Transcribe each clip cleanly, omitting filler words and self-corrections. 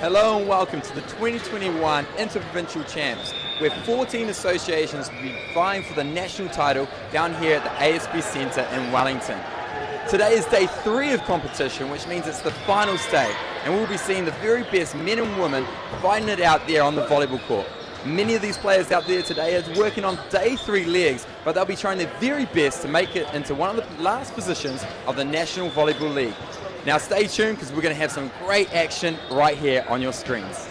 Hello and welcome to the 2021 Interprovincial Champs, where 14 associations will be vying for the national title down here at the ASB Centre in Wellington. Today is day 3 of competition, which means it's the final stage, and we'll be seeing the very best men and women fighting it out there on the volleyball court. Many of these players out there today are working on day 3 legs, but they'll be trying their very best to make it into one of the last positions of the National Volleyball League. Now stay tuned because we're going to have some great action right here on your screens.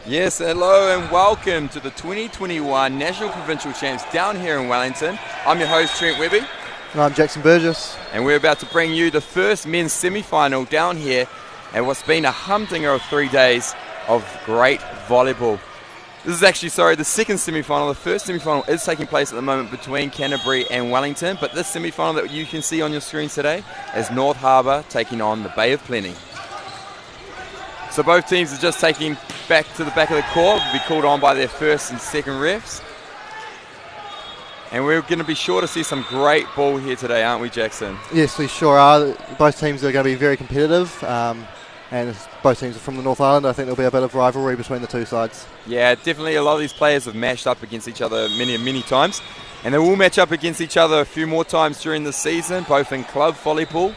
Yes, hello and welcome to the 2021 National Provincial Champs down here in Wellington. I'm your host Trent Webby. And I'm Jackson Burgess. And we're about to bring you the first men's semi-final down here at what's been a humdinger of 3 days of great volleyball. This is actually, the second semi-final. The first semi-final is taking place at the moment between Canterbury and Wellington, but this semi-final that you can see on your screen today is North Harbour taking on the Bay of Plenty. So both teams are just taking back to the back of the court, will be called on by their first and second refs. And we're going to be sure to see some great ball here today, aren't we, Jackson? Yes, we sure are. Both teams are going to be very competitive. And both teams are from the North Island. I think there'll be a bit of rivalry between the two sides. Yeah, definitely a lot of these players have matched up against each other many times. And they will match up against each other a few more times during the season, both in club volleyball,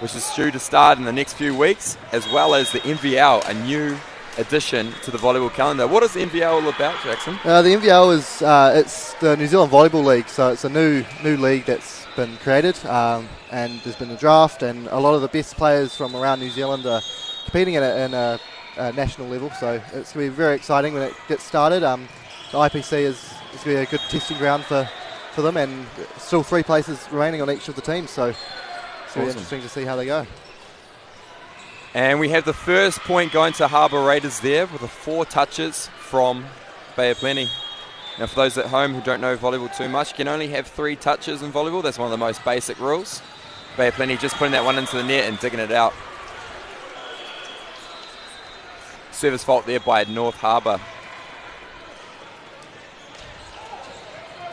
which is due to start in the next few weeks, as well as the NVL, a new addition to the volleyball calendar. What is the NVL all about, Jackson? The NVL is it's the New Zealand Volleyball League, so it's a new league that's been created, and there's been a draft, and a lot of the best players from around New Zealand are competing in a national level, so it's going to be very exciting when it gets started. The IPC is going to be a good testing ground for them, and still 3 places remaining on each of the teams, so it's going to be interesting to see how they go. And we have the first point going to Harbour Raiders there with the 4 touches from Bay of Plenty. Now for those at home who don't know volleyball too much, you can only have 3 touches in volleyball. That's one of the most basic rules. Bay of Plenty just putting that one into the net and digging it out. Service fault there by North Harbour.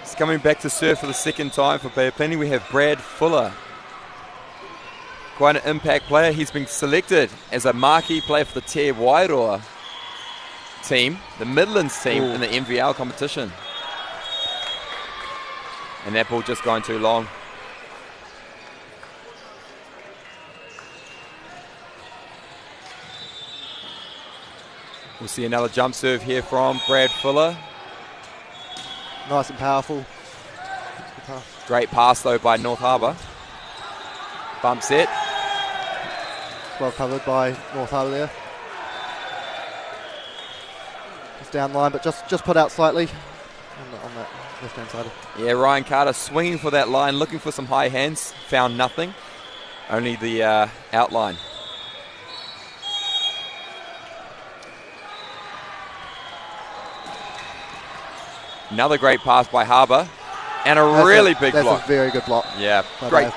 It's coming back to serve for the second time for Bay of Plenty. We have Brad Fuller. Quite an impact player. He's been selected as a marquee player for the Te Wairoa team, the Midlands team in the NVL competition. And that ball just going too long. We'll see another jump serve here from Brad Fuller. Nice and powerful. Great pass though by North Harbour. Bump set. Well covered by North Harbour there. Just down line, but just put out slightly on that left-hand side. Yeah, Ryan Carter swinging for that line, looking for some high hands. Found nothing. Only the outline. Another great pass by Harbour. And a really big block. That's a very good block. Yeah, great.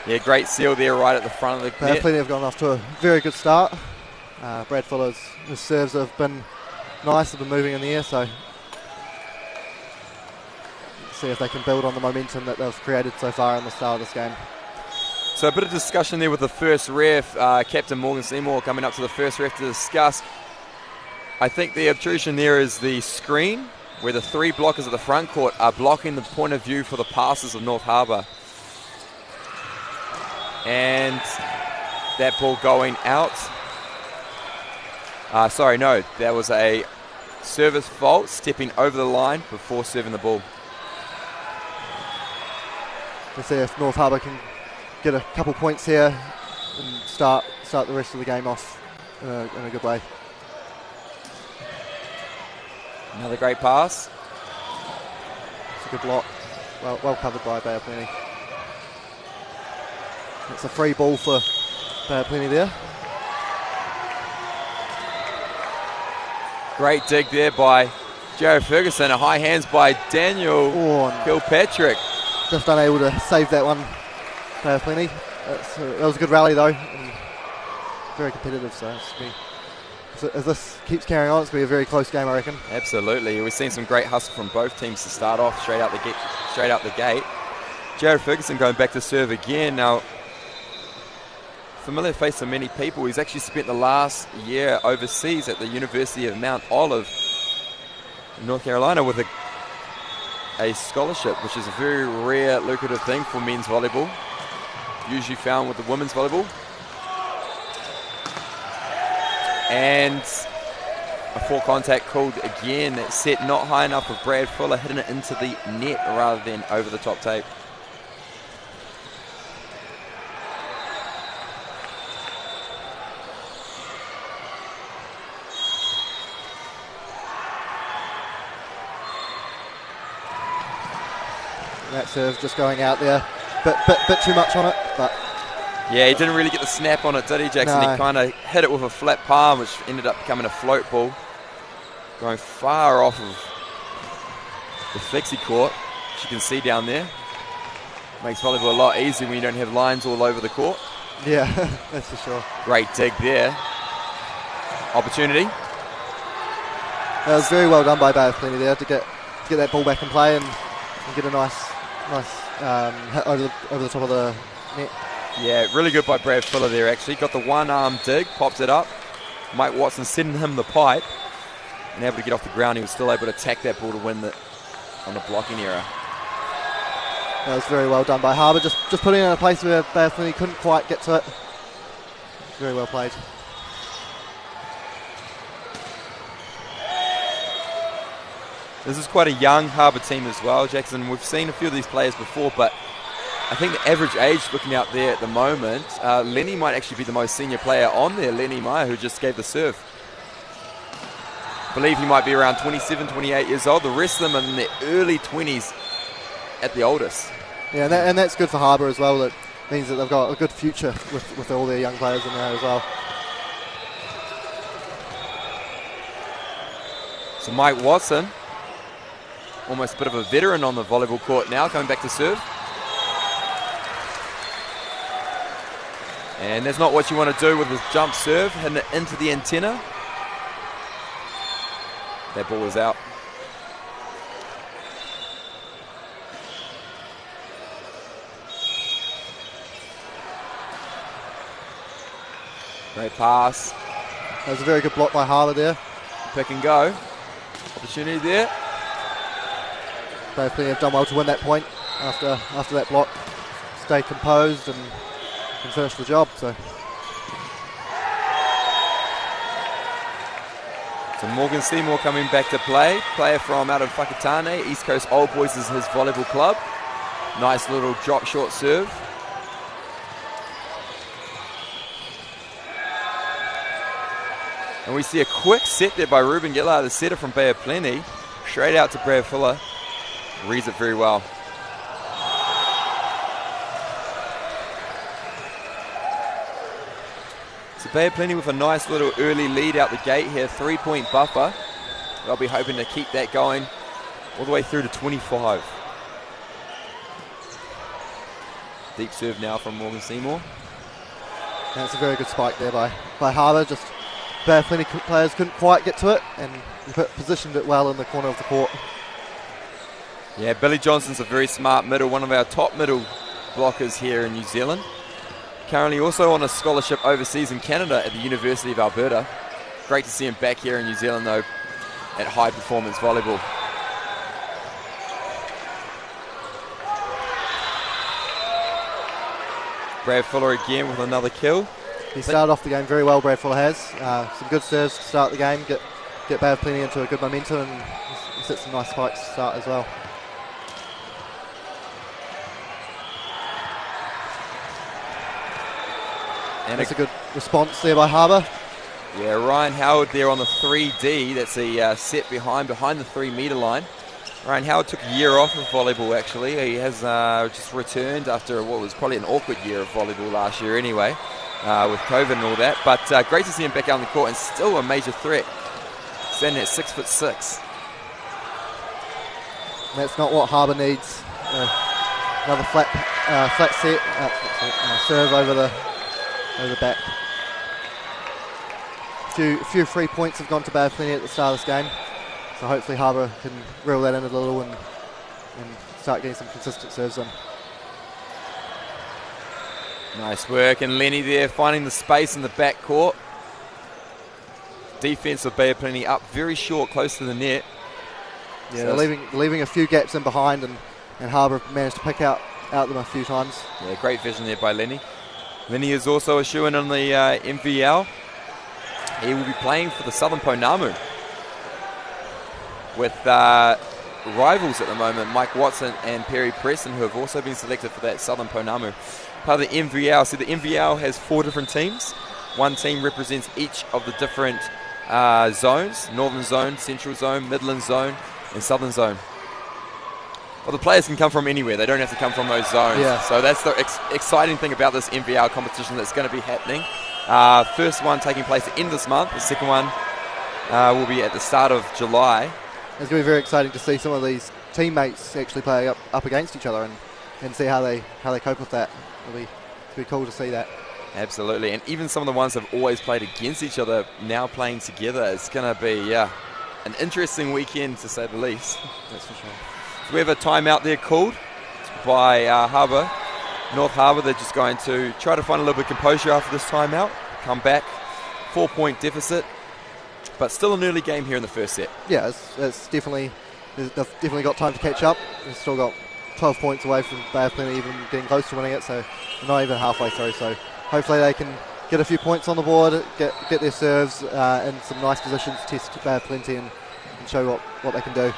Yeah, great seal there right at the front of the net. Plenty have gone off to a very good start. Brad Fuller's his serves have been nice, have been moving in the air, so see if they can build on the momentum that they've created so far in the start of this game. So a bit of discussion there with the first ref, Captain Morgan Seymour coming up to the first ref to discuss. I think the obtrusion there is the screen, where the 3 blockers at the front court are blocking the point of view for the passes of North Harbour. And that ball going out. That was a service fault, stepping over the line before serving the ball. Let's see if North Harbour can get a couple points here and start the rest of the game off in a good way. Another great pass. It's a good block. Well covered by Bay of Plenty. It's a free ball for Bay of Plenty there. Great dig there by Jared Ferguson. A high hands by Daniel Kilpatrick. Just unable to save that one, Bay of Plenty. That was a good rally though. And very competitive, so it's going to be So as this keeps carrying on, it's going to be a very close game, I reckon. Absolutely. We've seen some great hustle from both teams to start off straight out the gate. Jared Ferguson going back to serve again. Now, familiar face to many people. He's actually spent the last year overseas at the University of Mount Olive in North Carolina with a scholarship, which is a very rare, lucrative thing for men's volleyball. Usually found with the women's volleyball. And a full contact called again. That set not high enough of Brad Fuller, hitting it into the net rather than over the top tape. That serve just going out there, bit too much on it, but yeah, he didn't really get the snap on it, did he, Jackson? No. He kind of hit it with a flat palm, which ended up becoming a float ball, going far off of the flexi court, which you can see down there. Makes volleyball a lot easier when you don't have lines all over the court. Yeah, that's for sure. Great dig there. Opportunity. That was very well done by Bay of Plenty there to get that ball back in play and get a nice hit over the top of the net. Yeah, really good by Brad Fuller there, actually. Got the one-arm dig, pops it up. Mike Watson sending him the pipe. And able to get off the ground. He was still able to attack that ball to win on the blocking error. That was very well done by Harbour. Just putting it in a place where Bay of Plenty couldn't quite get to it. Very well played. This is quite a young Harbour team as well, Jackson. We've seen a few of these players before, but I think the average age looking out there at the moment, Lenny might actually be the most senior player on there, Lenny Meyer, who just gave the serve. I believe he might be around 27, 28 years old. The rest of them are in their early 20s at the oldest. Yeah, and that's good for Harbour as well. That means that they've got a good future with all their young players in there as well. So Mike Watson, almost a bit of a veteran on the volleyball court now, coming back to serve. And that's not what you want to do with his jump serve, hitting it into the antenna. That ball is out. Great pass. That was a very good block by Harbour there. Pick and go. Opportunity there. Bay of Plenty have done well to win that point after that block. Stay composed and finish the job. So Morgan Seymour coming back to play. Player from out of Whakatane. East Coast Old Boys is his volleyball club. Nice little drop short serve. And we see a quick set there by Ruben Gillard, the setter from Bay of Plenty. Straight out to Brad Fuller. Reads it very well. So Bay of Plenty with a nice little early lead out the gate here, 3-point buffer. They'll be hoping to keep that going all the way through to 25. Deep serve now from Morgan Seymour. That's a very good spike there by Harbour. Just Bay of Plenty players couldn't quite get to it and positioned it well in the corner of the court. Yeah, Billy Johnson's a very smart middle, one of our top middle blockers here in New Zealand. Currently also on a scholarship overseas in Canada at the University of Alberta. Great to see him back here in New Zealand though at high performance volleyball. Brad Fuller again with another kill. He started off the game very well, Brad Fuller has. Some good serves to start the game, get Bay of Plenty into a good momentum, and he set some nice spikes to start as well. And it's a good response there by Harbour. Yeah, Ryan Howard there on the 3D. That's a set behind the 3-metre line. Ryan Howard took a year off of volleyball actually. He has just returned after what was probably an awkward year of volleyball last year anyway, with COVID and all that. But great to see him back out on the court and still a major threat. Standing at 6'6". And that's not what Harbour needs. Another flat set, serve over the back. A few free points have gone to Bay of Plenty at the start of this game, so hopefully Harbour can reel that in a little and start getting some consistent serves in. Nice work, and Lenny there finding the space in the back court. Defense of Bay of Plenty up very short, close to the net. Yeah, So they're leaving a few gaps in behind, and Harbour managed to pick out them a few times. Yeah, great vision there by Lenny. Lenny is also a shoo-in on the MVL. He will be playing for the Southern Pounamu with rivals at the moment, Mike Watson and Perry Preston, who have also been selected for that Southern Pounamu. Part of the MVL. So the MVL has 4 different teams. One team represents each of the different zones: Northern Zone, Central Zone, Midland Zone, and Southern Zone. Well, the players can come from anywhere. They don't have to come from those zones. Yeah. So that's the exciting thing about this MVL competition that's going to be happening. First one taking place at the end of this month. The second one will be at the start of July. It's going to be very exciting to see some of these teammates actually play up against each other and see how they cope with that. It'll be cool to see that. Absolutely, and even some of the ones that have always played against each other now playing together. It's going to be an interesting weekend, to say the least. That's for sure. So we have a timeout there called by Harbour. North Harbour, they're just going to try to find a little bit of composure after this timeout. Come back, 4-point deficit, but still an early game here in the first set. Yeah, they've definitely got time to catch up. They've still got 12 points away from Bay of Plenty even getting close to winning it, so they're not even halfway through. So hopefully they can get a few points on the board, get their serves in some nice positions, test Bay of Plenty and show what they can do.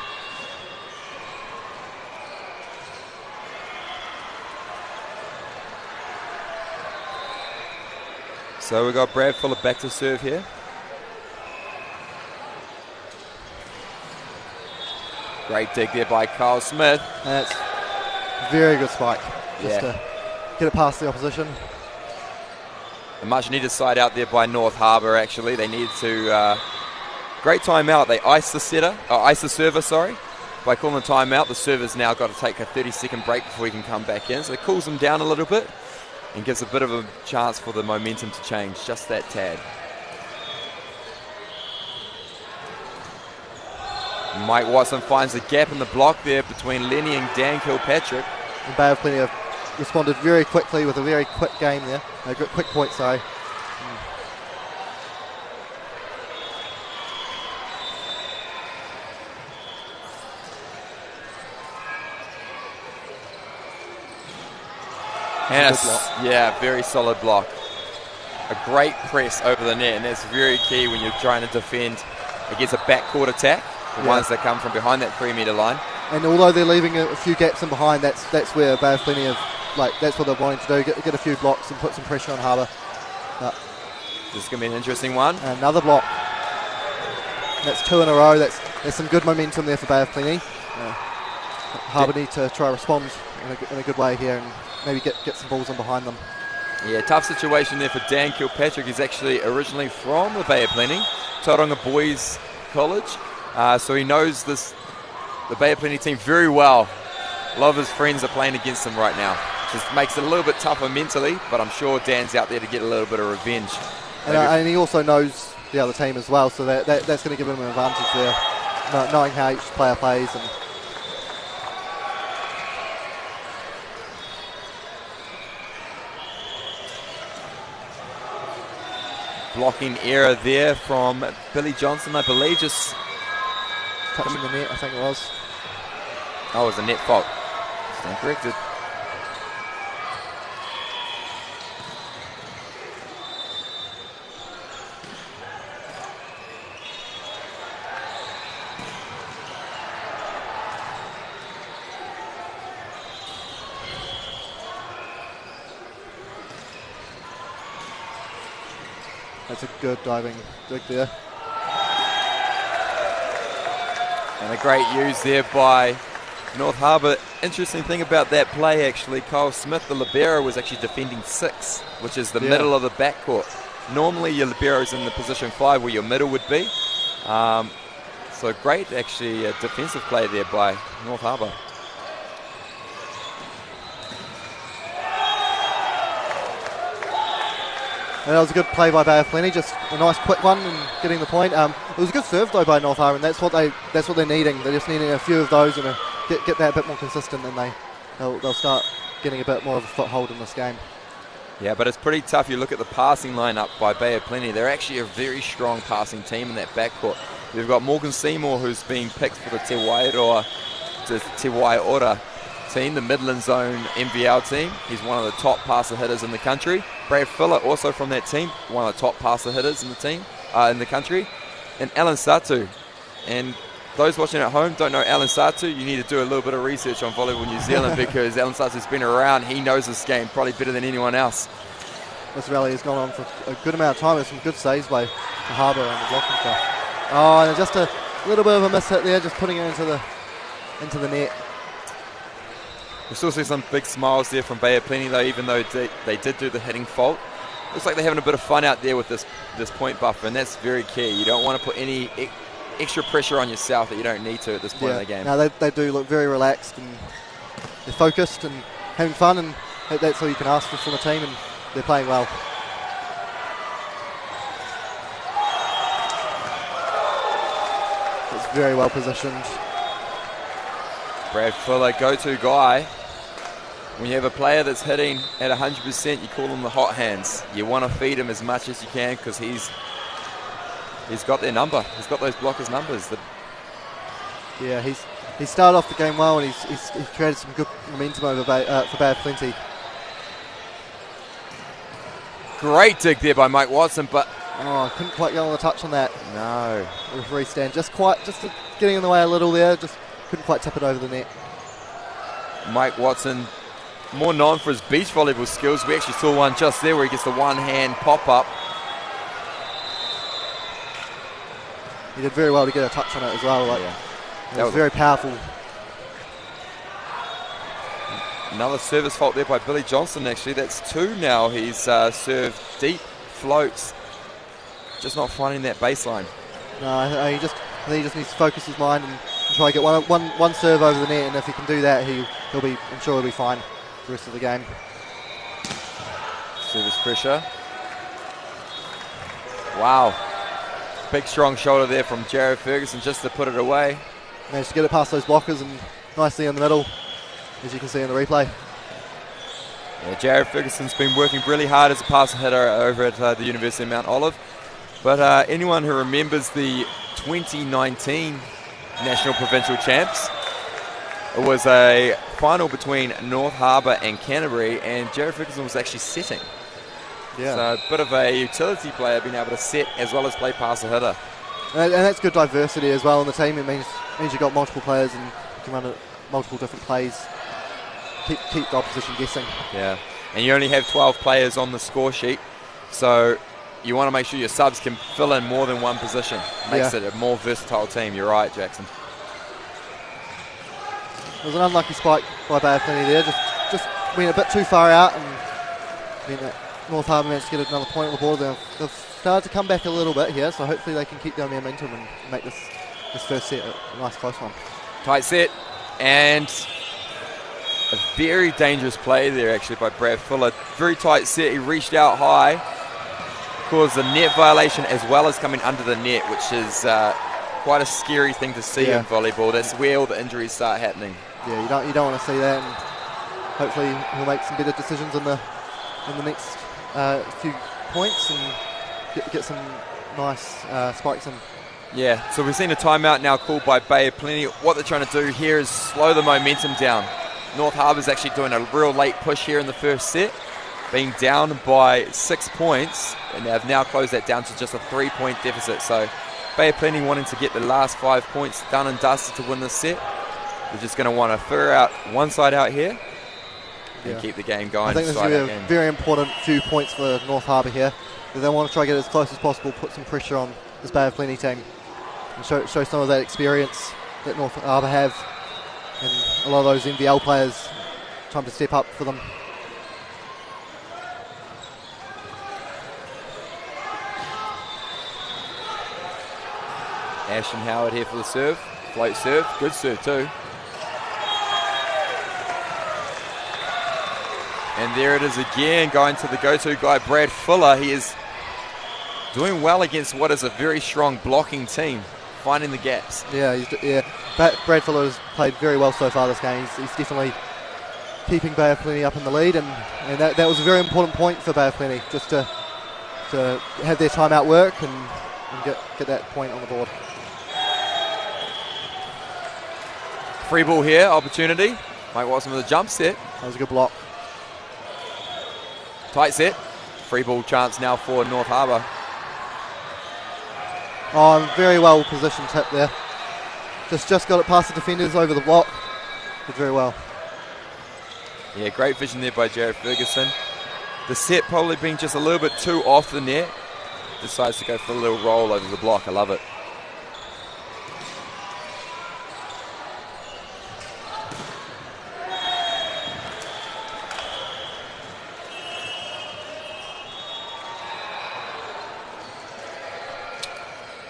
So we've got Brad Fuller back to serve here. Great dig there by Kyle Smith. That's very good spike, just to get it past the opposition. A much needed side out there by North Harbour, actually. They need to, great timeout. They ice the server, By calling the timeout, the server's now got to take a 30-second break before he can come back in. So it cools them down a little bit and gives a bit of a chance for the momentum to change, just that tad. Mike Watson finds a gap in the block there between Lenny and Dan Kilpatrick. And Bay of Plenty have responded very quickly with a very quick game there. A quick point, sorry. And very solid block. A great press over the net, and that's very key when you're trying to defend against a backcourt attack, the ones that come from behind that 3-metre line. And although they're leaving a few gaps in behind, that's where Bay of Plenty that's what they're wanting to do, get a few blocks and put some pressure on Harbour. This is going to be an interesting one. And another block. That's 2 in a row. There's some good momentum there for Bay of Plenty. Harbour need to try to respond in a good way here and maybe get some balls on behind them. Yeah, tough situation there for Dan Kilpatrick. He's actually originally from the Bay of Plenty, Tauranga Boys College, so he knows the Bay of Plenty team very well. A lot of his friends are playing against him right now. Just makes it a little bit tougher mentally, but I'm sure Dan's out there to get a little bit of revenge. And he also knows the other team as well, so that's going to give him an advantage there, knowing how each player plays. And blocking error there from Billy Johnson, I believe, just touching the net, I think it was. Oh, it was a net fault. Stand corrected. That's a good diving dig there. And a great use there by North Harbour. Interesting thing about that play, actually, Kyle Smith, the libero, was actually defending 6, which is the middle of the backcourt. Normally your libero's in the position 5 where your middle would be. So great, actually, defensive play there by North Harbour. And that was a good play by Bay of Plenty, just a nice quick one and getting the point. It was a good serve though by North Harbour, and that's what they're needing. They're just needing a few of those and get that a bit more consistent, and they'll start getting a bit more of a foothold in this game. Yeah, but it's pretty tough. You look at the passing lineup by Bay of Plenty. They're actually a very strong passing team in that backcourt. They've got Morgan Seymour, who's being picked for the Te Waiora team, the Midland Zone MVL team. He's one of the top passer hitters in the country. Brad Fuller, also from that team, one of the top passer hitters in the team, in the country. And Alan Satu. And those watching at home don't know Alan Satu, you need to do a little bit of research on Volleyball New Zealand because Alan Satu's been around. He knows this game probably better than anyone else. This rally has gone on for a good amount of time. There's some good saves by Harbour and the blocking stuff. Oh, and just a little bit of a miss hit there, just putting it into the net. We still see some big smiles there from Bay of Plenty, though, even though they did do the hitting fault. Looks like they're having a bit of fun out there with this point buffer, and that's very key. You don't want to put any extra pressure on yourself that you don't need to at this point in the game. No, they do look very relaxed, and they're focused and having fun, and that's all you can ask for from a team, and they're playing well. It's very well positioned. Brad Fuller, go-to guy. When you have a player that's hitting at 100%, you call them the hot hands. You want to feed him as much as you can because he's got their number. He's got those blockers' numbers. Yeah, he started off the game well, and he's created some good momentum over for Bay of Plenty. Great dig there by Mike Watson, but couldn't quite get on the touch on that. No. The referee stand just getting in the way a little there. Just couldn't quite tip it over the net. Mike Watson, more known for his beach volleyball skills. We actually saw one just there where he gets the one-hand pop-up. He did very well to get a touch on it as well. It was very powerful. Another service fault there by Billy Johnson, actually. That's two now. He's served deep floats, just not finding that baseline. No, I think he just needs to focus his mind and try to get one serve over the net, and if he can do that, I'm sure he'll be fine the rest of the game. Service pressure. Wow. Big strong shoulder there from Jared Ferguson just to put it away. Managed to get it past those blockers and nicely in the middle, as you can see in the replay. Yeah, Jared Ferguson's been working really hard as a passer hitter over at the University of Mount Olive. But anyone who remembers the 2019 National Provincial Champs, it was a final between North Harbour and Canterbury, and Jared Ferguson was actually setting. Yeah. So a bit of a utility player, being able to set as well as play passer hitter. And that's good diversity as well in the team. It means you've got multiple players and you can run multiple different plays. Keep the opposition guessing. Yeah, and you only have 12 players on the score sheet, so you want to make sure your subs can fill in more than one position. Makes it a more versatile team. You're right, Jackson. It was an unlucky spike by Bay of Plenty there. Just went a bit too far out, and then North Harbour managed to get another point on the board. They've started to come back a little bit here, so hopefully they can keep their momentum and make this first set a nice close one. Tight set, and a very dangerous play there actually by Brad Fuller. Very tight set, he reached out high, caused a net violation as well as coming under the net, which is quite a scary thing to see in volleyball. That's where all the injuries start happening. Yeah, you don't want to see that, and hopefully he'll make some better decisions in the next few points and get some nice spikes in. Yeah, so we've seen a timeout now called by Bay of Plenty. What they're trying to do here is slow the momentum down. North Harbour's actually doing a real late push here in the first set, being down by 6 points, and they've now closed that down to just a 3-point deficit. So Bay of Plenty wanting to get the last 5 points done and dusted to win this set. They're just going to want to figure out one side out here and keep the game going. I think this is going to be a very important few points for North Harbour here. They want to try to get as close as possible, put some pressure on this Bay of Plenty team, and show some of that experience that North Harbour have, and a lot of those NVL players, time to step up for them. Ashton Howard here for the serve. Float serve. Good serve too. And there it is again, going to the go-to guy, Brad Fuller. He is doing well against what is a very strong blocking team, finding the gaps. Yeah, Brad Fuller has played very well so far this game. He's definitely keeping Bay of Plenty up in the lead, and that was a very important point for Bay of Plenty, just to have their timeout work and get that point on the board. Free ball here, opportunity. Mike Watson with a jump set. That was a good block. Tight set. Free ball chance now for North Harbour. Oh, very well positioned tip there. Just got it past the defenders over the block. Did very well. Yeah, great vision there by Jared Ferguson. The set probably being just a little bit too off the net. Decides to go for a little roll over the block. I love it.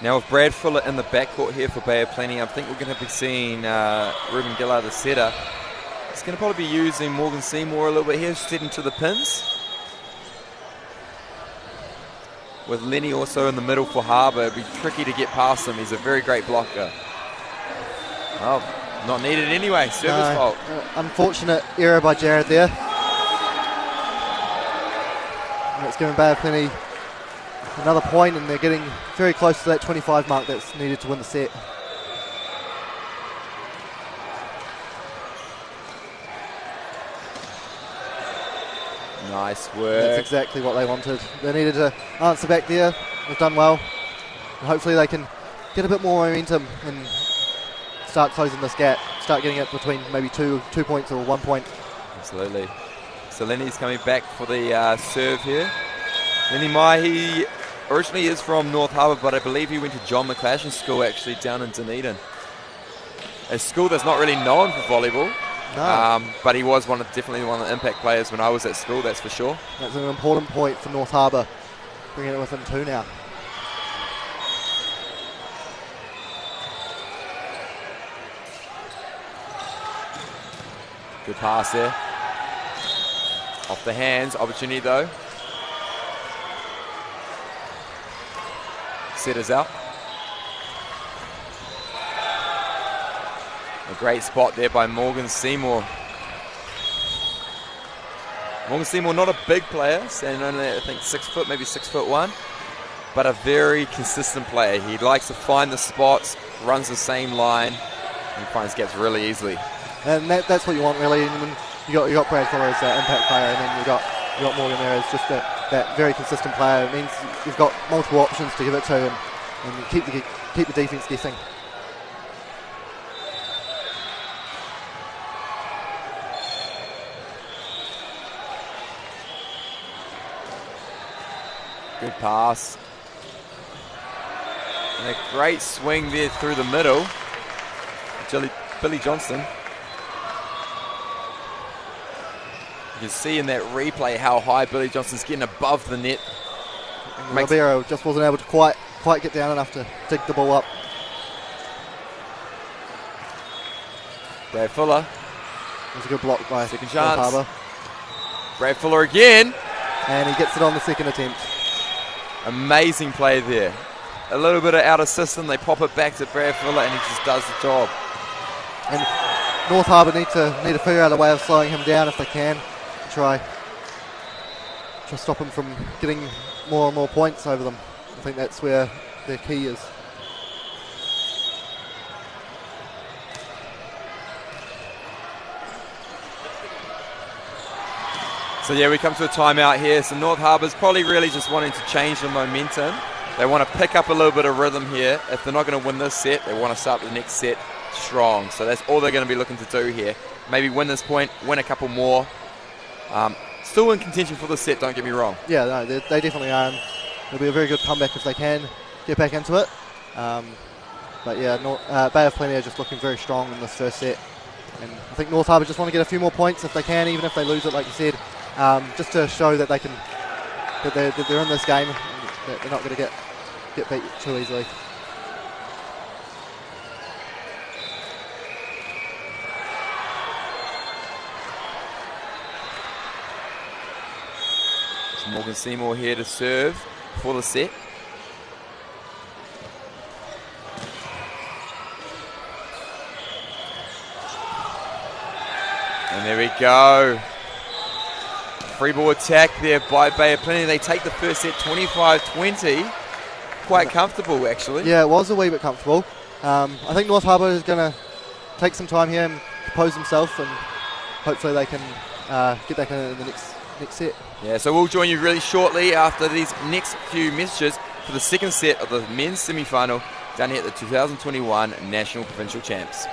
Now with Brad Fuller in the backcourt here for Bay of Plenty, I think we're going to be seeing Ruben Gillard, the setter. He's going to probably be using Morgan Seymour a little bit here, setting to the pins. With Lenny also in the middle for Harbour, it'd be tricky to get past him. He's a very great blocker. Oh, not needed anyway, service fault. Unfortunate error by Jared there. That's giving Bay of Plenty another point, and they're getting very close to that 25 mark that's needed to win the set. Nice work. That's exactly what they wanted. They needed to answer back there. They've done well. And hopefully they can get a bit more momentum and start closing this gap. Start getting it between maybe 2 points or 1 point. Absolutely. So Lenny's coming back for the serve here. Lenny Mai, he originally is from North Harbour, but I believe he went to John McClashen's school actually down in Dunedin. A school that's not really known for volleyball. No. But he was definitely one of the impact players when I was at school, that's for sure. That's an important point for North Harbour, bringing it within 2 now. Good pass there. Off the hands, opportunity though. Setters out. A great spot there by Morgan Seymour. Morgan Seymour, not a big player, standing only I think 6 foot, maybe 6'1", but a very consistent player. He likes to find the spots, runs the same line, and finds gaps really easily. And that's what you want really. And when you got Brad Fuller as that impact player, and then you got Morgan there as just that very consistent player. It means you've got multiple options to give it to, and keep the defense guessing. Good pass. And a great swing there through the middle. Billy Johnston. You can see in that replay how high Billy Johnston's getting above the net. Ribeiro just wasn't able to quite get down enough to dig the ball up. Brad Fuller. It was a good block by second chance. Harbour. Brad Fuller again. And he gets it on the second attempt. Amazing play there. A little bit of out of system. They pop it back to Brad Fuller and he just does the job. And North Harbour need to figure out a way of slowing him down if they can. Try stop him from getting more and more points over them. I think that's where their key is. So yeah, we come to a timeout here. So North Harbour's probably really just wanting to change the momentum. They want to pick up a little bit of rhythm here. If they're not going to win this set, they want to start the next set strong. So that's all they're going to be looking to do here. Maybe win this point, win a couple more. Still in contention for the set, don't get me wrong. Yeah, no, they definitely are. It'll be a very good comeback if they can get back into it. But yeah, Bay of Plenty are just looking very strong in this first set. And I think North Harbour just want to get a few more points if they can, even if they lose it, like you said, just to show that they're in this game, that they're not going to get beat too easily. Morgan Seymour here to serve for the set. And there we go. Free ball attack there by Bay of Plenty. They take the first set 25-20. Quite comfortable, actually. Yeah, it was a wee bit comfortable. I think North Harbour is going to take some time here and compose himself, and hopefully they can get back in the next set. Yeah, so we'll join you really shortly after these next few messages for the second set of the men's semi-final down here at the 2021 National Provincial Champs.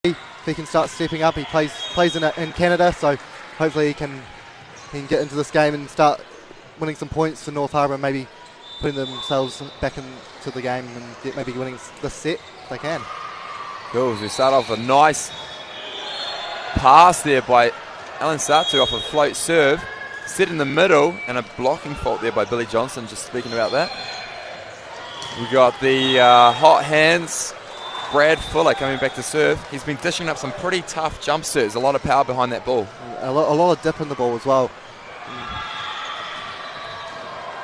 If he can start stepping up, he plays in Canada, so hopefully he can get into this game and start winning some points for North Harbour, and maybe putting themselves back into the game and maybe winning this set if they can. Cool, so we start off with a nice pass there by Alan Satu off a float serve, set in the middle, and a blocking fault there by Billy Johnson, just speaking about that. We got the hot hands, Brad Fuller coming back to serve. He's been dishing up some pretty tough jump serves, a lot of power behind that ball. A lot of dip in the ball as well.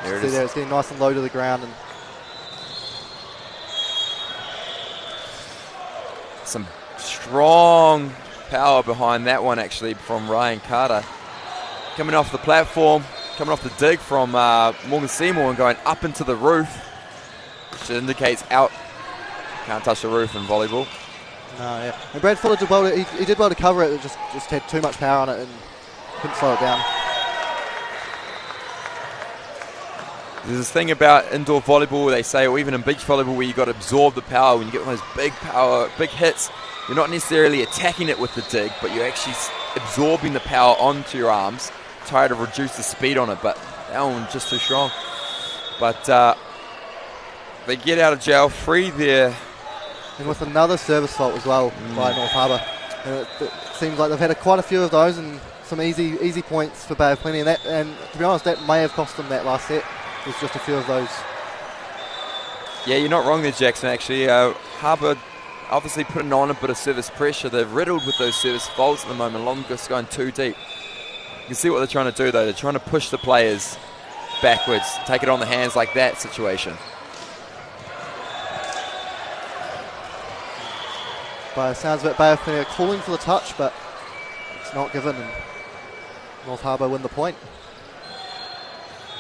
There it is. There, it's getting nice and low to the ground. And some strong power behind that one, actually, from Ryan Carter. Coming off the platform, coming off the dig from Morgan Seymour and going up into the roof, which indicates out. Can't touch the roof in volleyball. No, yeah. And Brad Fuller did well. He did well to cover it. It just had too much power on it and couldn't slow it down. There's this thing about indoor volleyball, they say, or even in beach volleyball, where you got to absorb the power. When you get one of those big hits, you're not necessarily attacking it with the dig, but you're actually absorbing the power onto your arms, try to reduce the speed on it. But that one just too strong. But they get out of jail free there. And with another service fault as well by North Harbour. And it seems like they've had quite a few of those and some easy points for Bay of Plenty. And to be honest, that may have cost them that last set. There's just a few of those. Yeah, you're not wrong there, Jackson, actually. Harbour obviously putting on a bit of service pressure. They're riddled with those service faults at the moment. Longest going too deep. You can see what they're trying to do, though. They're trying to push the players backwards, take it on the hands like that situation. By the sounds of it, Bay of Plenty are calling for the touch, but it's not given, and North Harbour win the point.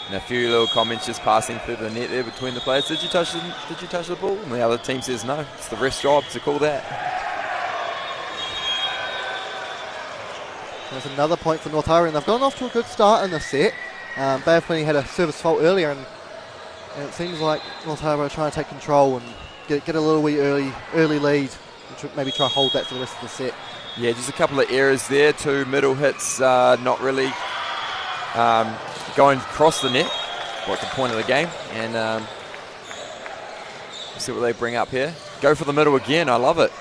And a few little comments just passing through the net there between the players. Did you touch the ball? And the other team says no. It's the ref's job to call that. There's another point for North Harbour, and they've gone off to a good start in the set. Bay of Plenty had a service fault earlier, and it seems like North Harbour are trying to take control and get a little wee early lead, and maybe try to hold that for the rest of the set. Yeah, just a couple of errors there. 2 middle hits, not really going across the net. What's the point of the game? And see what they bring up here. Go for the middle again. I love it.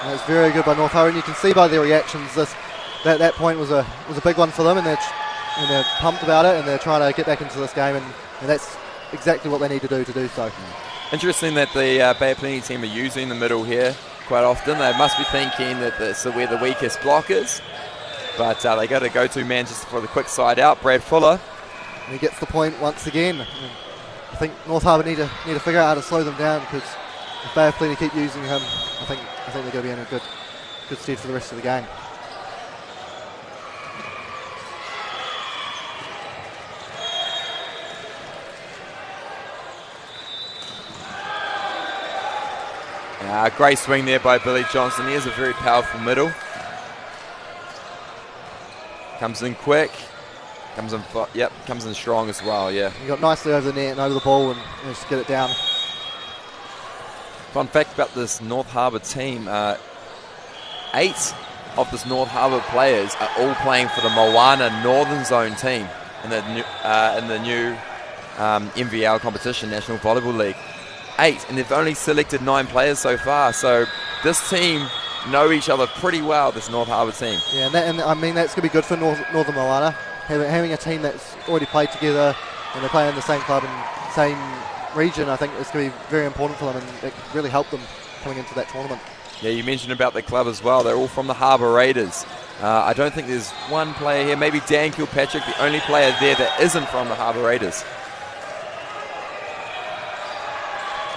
And it's very good by North Harbour, and you can see by their reactions that point was a big one for them, and they're pumped about it, and they're trying to get back into this game, and that's exactly what they need to do so. Interesting that the Bay of Plenty team are using the middle here quite often. They must be thinking that this is where the weakest block is, but they got a go-to man just for the quick side out, Brad Fuller. And he gets the point once again. And I think North Harbour need to figure out how to slow them down, because if Bay of Plenty keep using him, I think they're going to be in a good stead for the rest of the game. Great swing there by Billy Johnson. He has a very powerful middle. Comes in quick. Comes in strong as well, yeah. He got nicely over the net and over the ball and managed to get it down. Fun fact about this North Harbour team, 8 of this North Harbour players are all playing for the Moana Northern Zone team in the new MVL competition, National Volleyball League. 8, and they've only selected 9 players so far, so this team know each other pretty well, this North Harbour team. Yeah, and I mean that's going to be good for Northern Moana, having a team that's already played together and they play in the same club and same region. I think it's going to be very important for them, and it could really help them coming into that tournament. Yeah, you mentioned about the club as well. They're all from the Harbour Raiders. I don't think there's one player here, maybe Dan Kilpatrick, the only player there that isn't from the Harbour Raiders.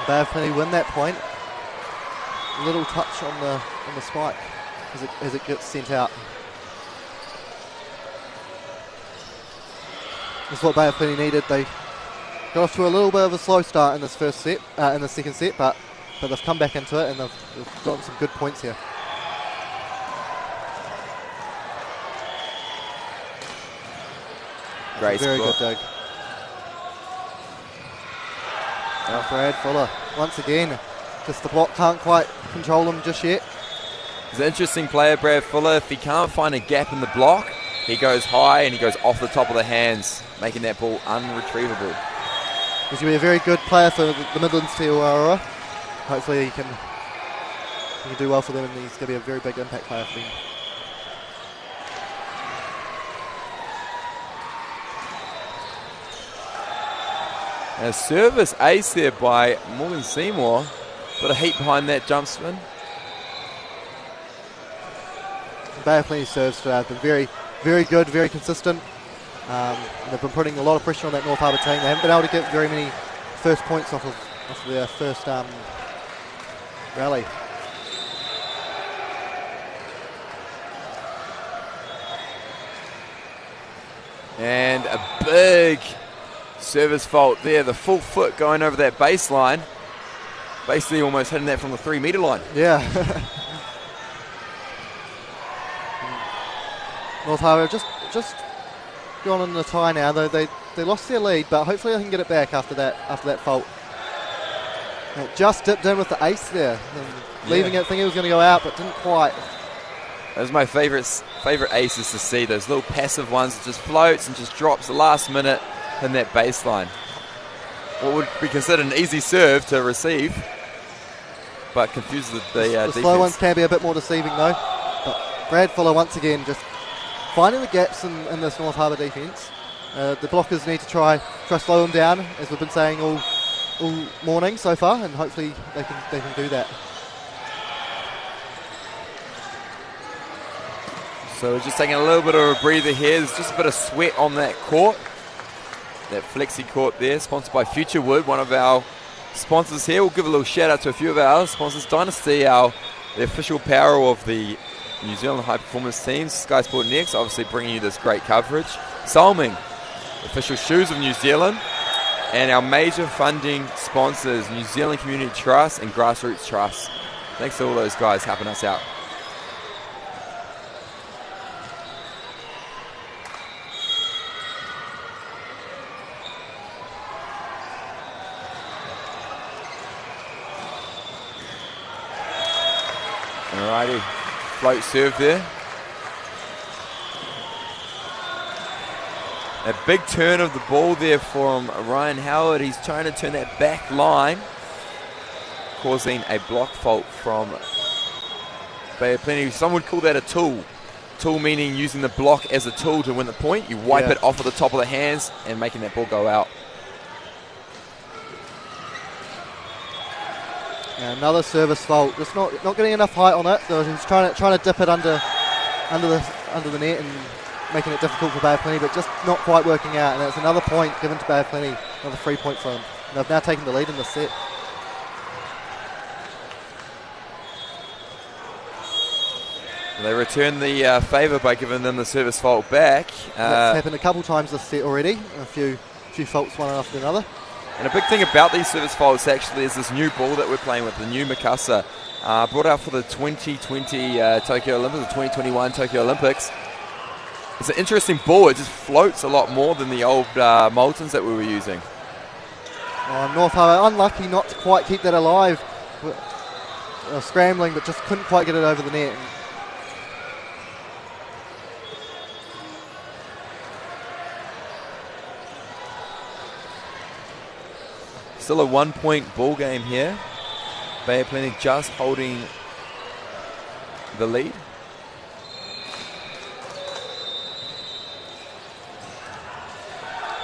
Bay of Plenty win that point. A little touch on the spike as it gets sent out. That's what Bay of Plenty needed. They got off to a little bit of a slow start in this first set, in the second set, but they've come back into it and they've gotten some good points here. Great, very good dig. Now Brad Fuller, once again, just the block can't quite control him just yet. He's an interesting player, Brad Fuller. If he can't find a gap in the block, he goes high and he goes off the top of the hands, making that ball unretrievable. He's going to be a very good player for the Midlands Te Aroha. Hopefully he can do well for them, and he's going to be a very big impact player for them. A service ace there by Morgan Seymour. Got a heat behind that jump spin. Bay of Plenty serves today have been very, very good, very consistent. They've been putting a lot of pressure on that North Harbour team. They haven't been able to get very many first points off of their first rally. And a big service fault there, the full foot going over that baseline, basically almost hitting that from the 3 metre line. Yeah. North Harbour just gone on the tie now, though they lost their lead, but hopefully they can get it back after that fault. It just dipped in with the ace there, leaving it, thinking it was going to go out, but didn't quite. Those are my favourite aces to see, those little passive ones that just floats and just drops the last minute in that baseline. What would be considered an easy serve to receive, but confuses the defense. The slow ones can be a bit more deceiving though. But Brad Fuller once again just finding the gaps in this North Harbour defence. The blockers need to try slow them down, as we've been saying all morning so far, and hopefully they can do that. So we're just taking a little bit of a breather here. There's just a bit of sweat on that court. That flexi court there, sponsored by Futurewood, one of our sponsors here. We'll give a little shout out to a few of our sponsors. Dynasty, the official power of the New Zealand high performance teams. Skysportnext, obviously bringing you this great coverage. Solming, official shoes of New Zealand. And our major funding sponsors, New Zealand Community Trust and Grassroots Trust. Thanks to all those guys helping us out. Alrighty, float serve there. A big turn of the ball there from Ryan Howard. He's trying to turn that back line, causing a block fault from Bay of Plenty. Some would call that a tool. Tool meaning using the block as a tool to win the point. You wipe it off of the top of the hands and making that ball go out. Yeah, another service fault. Just not getting enough height on it. So he's trying to dip it under the net and making it difficult for Bay of Plenty, but just not quite working out. And that's another point given to Bay of Plenty. Another 3 point for them. And they've now taken the lead in the set. They return the favour by giving them the service fault back. That's happened a couple times this set already. A few faults one after another. And a big thing about these service faults actually is this new ball that we're playing with, the new Mikasa, brought out for the 2020 Tokyo Olympics, the 2021 Tokyo Olympics. It's an interesting ball. It just floats a lot more than the old Moultons that we were using. North Harbour unlucky not to quite keep that alive. Scrambling, but just couldn't quite get it over the net. Still a 1 point ball game here. Bay of Plenty just holding the lead. It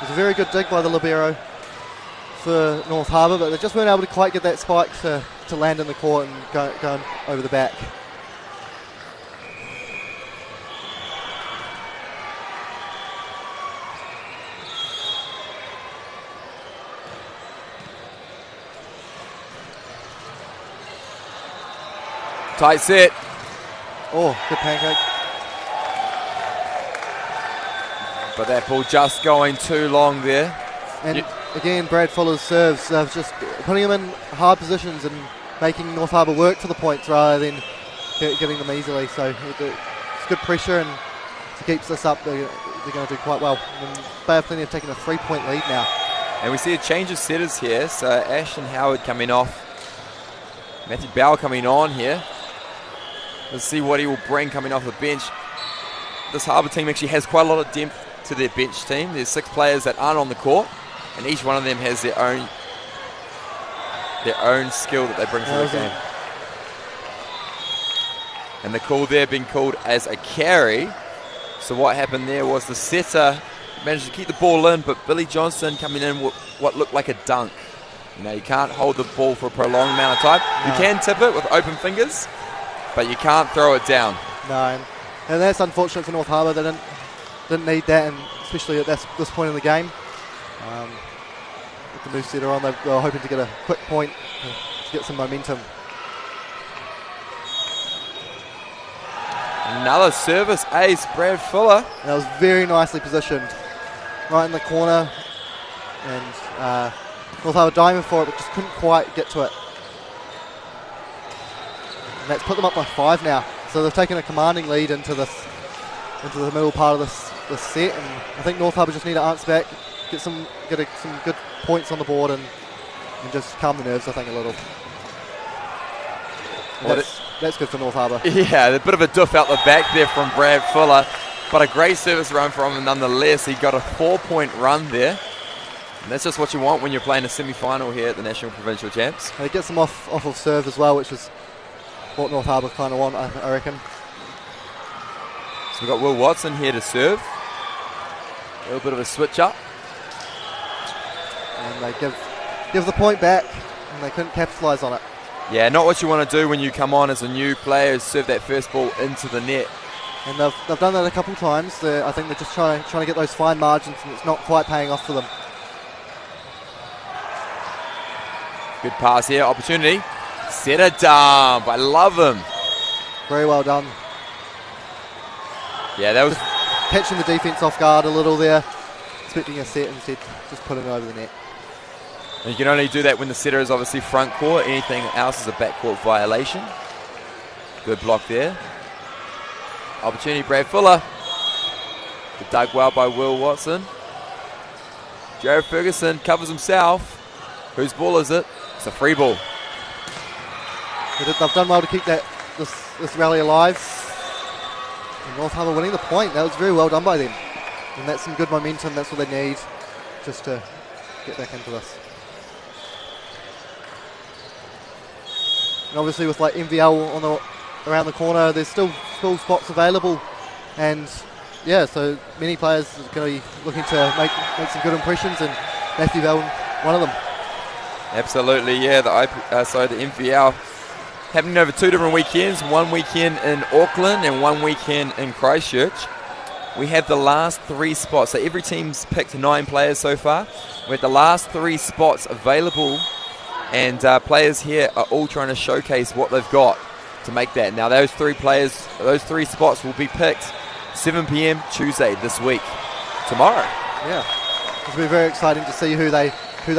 was a very good dig by the libero for North Harbour, but they just weren't able to quite get that spike to land in the court and go over the back. Tight set. Oh, good pancake. But that ball just going too long there. And again, Brad Fuller's serves, just putting him in hard positions and making North Harbour work for the points rather than getting them easily. So it's good pressure, and if he keeps this up, they're going to do quite well. And Bay of Plenty have taken a 3 point lead now. And we see a change of setters here. So Ashton Howard coming off. Matthew Bauer coming on here. Let's see what he will bring coming off the bench. This Harbour team actually has quite a lot of depth to their bench team. There's 6 players that aren't on the court, and each one of them has their own skill that they bring to the game. And the call there being called as a carry. So what happened there was the setter managed to keep the ball in, but Billy Johnson coming in with what looked like a dunk. You know, you can't hold the ball for a prolonged amount of time. No. You can tip it with open fingers, but you can't throw it down. No, and that's unfortunate for North Harbour. They didn't need that, and especially at this point in the game. With the new setter on, they were hoping to get a quick point to get some momentum. Another service ace, Brad Fuller. And that was very nicely positioned, right in the corner, and North Harbour diving for it, but just couldn't quite get to it. And that's put them up by 5 now. So they've taken a commanding lead into the middle part of this set, and I think North Harbour just need to answer back, get some good points on the board, and just calm the nerves, I think, a little. That's good for North Harbour. Yeah, a bit of a doof out the back there from Brad Fuller, but a great service run from him nonetheless. He got a 4 point run there. And that's just what you want when you're playing a semi-final here at the National Provincial Champs. And it gets them off of serve as well, which is what North Harbour kind of want, I reckon. So we've got Will Watson here to serve. A little bit of a switch up. And they give the point back, and they couldn't capitalise on it. Yeah, not what you want to do when you come on as a new player, is serve that first ball into the net. And they've done that a couple of times. I think they're just trying to get those fine margins, and it's not quite paying off for them. Good pass here, opportunity. Set it down, I love him. Very well done. Yeah, that was... Just catching the defence off guard a little there, expecting a set, instead just putting it over the net. And you can only do that when the setter is obviously front court. Anything else is a backcourt violation. Good block there. Opportunity, Brad Fuller. Good dug well by Will Watson. Jared Ferguson covers himself. Whose ball is it? It's a free ball. They've done well to keep that this rally alive. And North Harbour winning the point. That was very well done by them. And that's some good momentum. That's what they need just to get back into this. And obviously with like MVL around the corner, there's still spots available. And yeah, so many players are going to be looking to make some good impressions, and Matthew Bell, one of them. Absolutely, yeah. The MVL happening over 2 different weekends. One weekend in Auckland and one weekend in Christchurch. We have the last 3 spots. So every team's picked 9 players so far. We have the last 3 spots available, and players here are all trying to showcase what they've got to make that. Now those 3 spots will be picked 7 p.m. Tuesday this week, tomorrow. Yeah, it'll be very exciting to see who they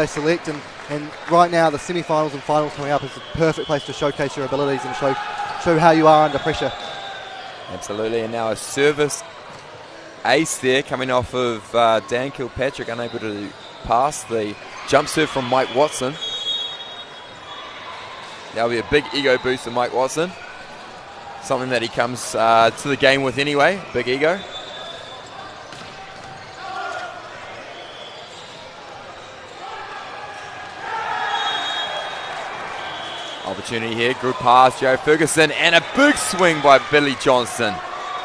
select, and right now the semi-finals and finals coming up is the perfect place to showcase your abilities and show how you are under pressure. Absolutely, and now a service ace there coming off of Dan Kilpatrick, unable to pass the jump serve from Mike Watson. That'll be a big ego boost for Mike Watson. Something that he comes to the game with anyway, big ego. Opportunity here, good pass, Joe Ferguson, and a big swing by Billy Johnson.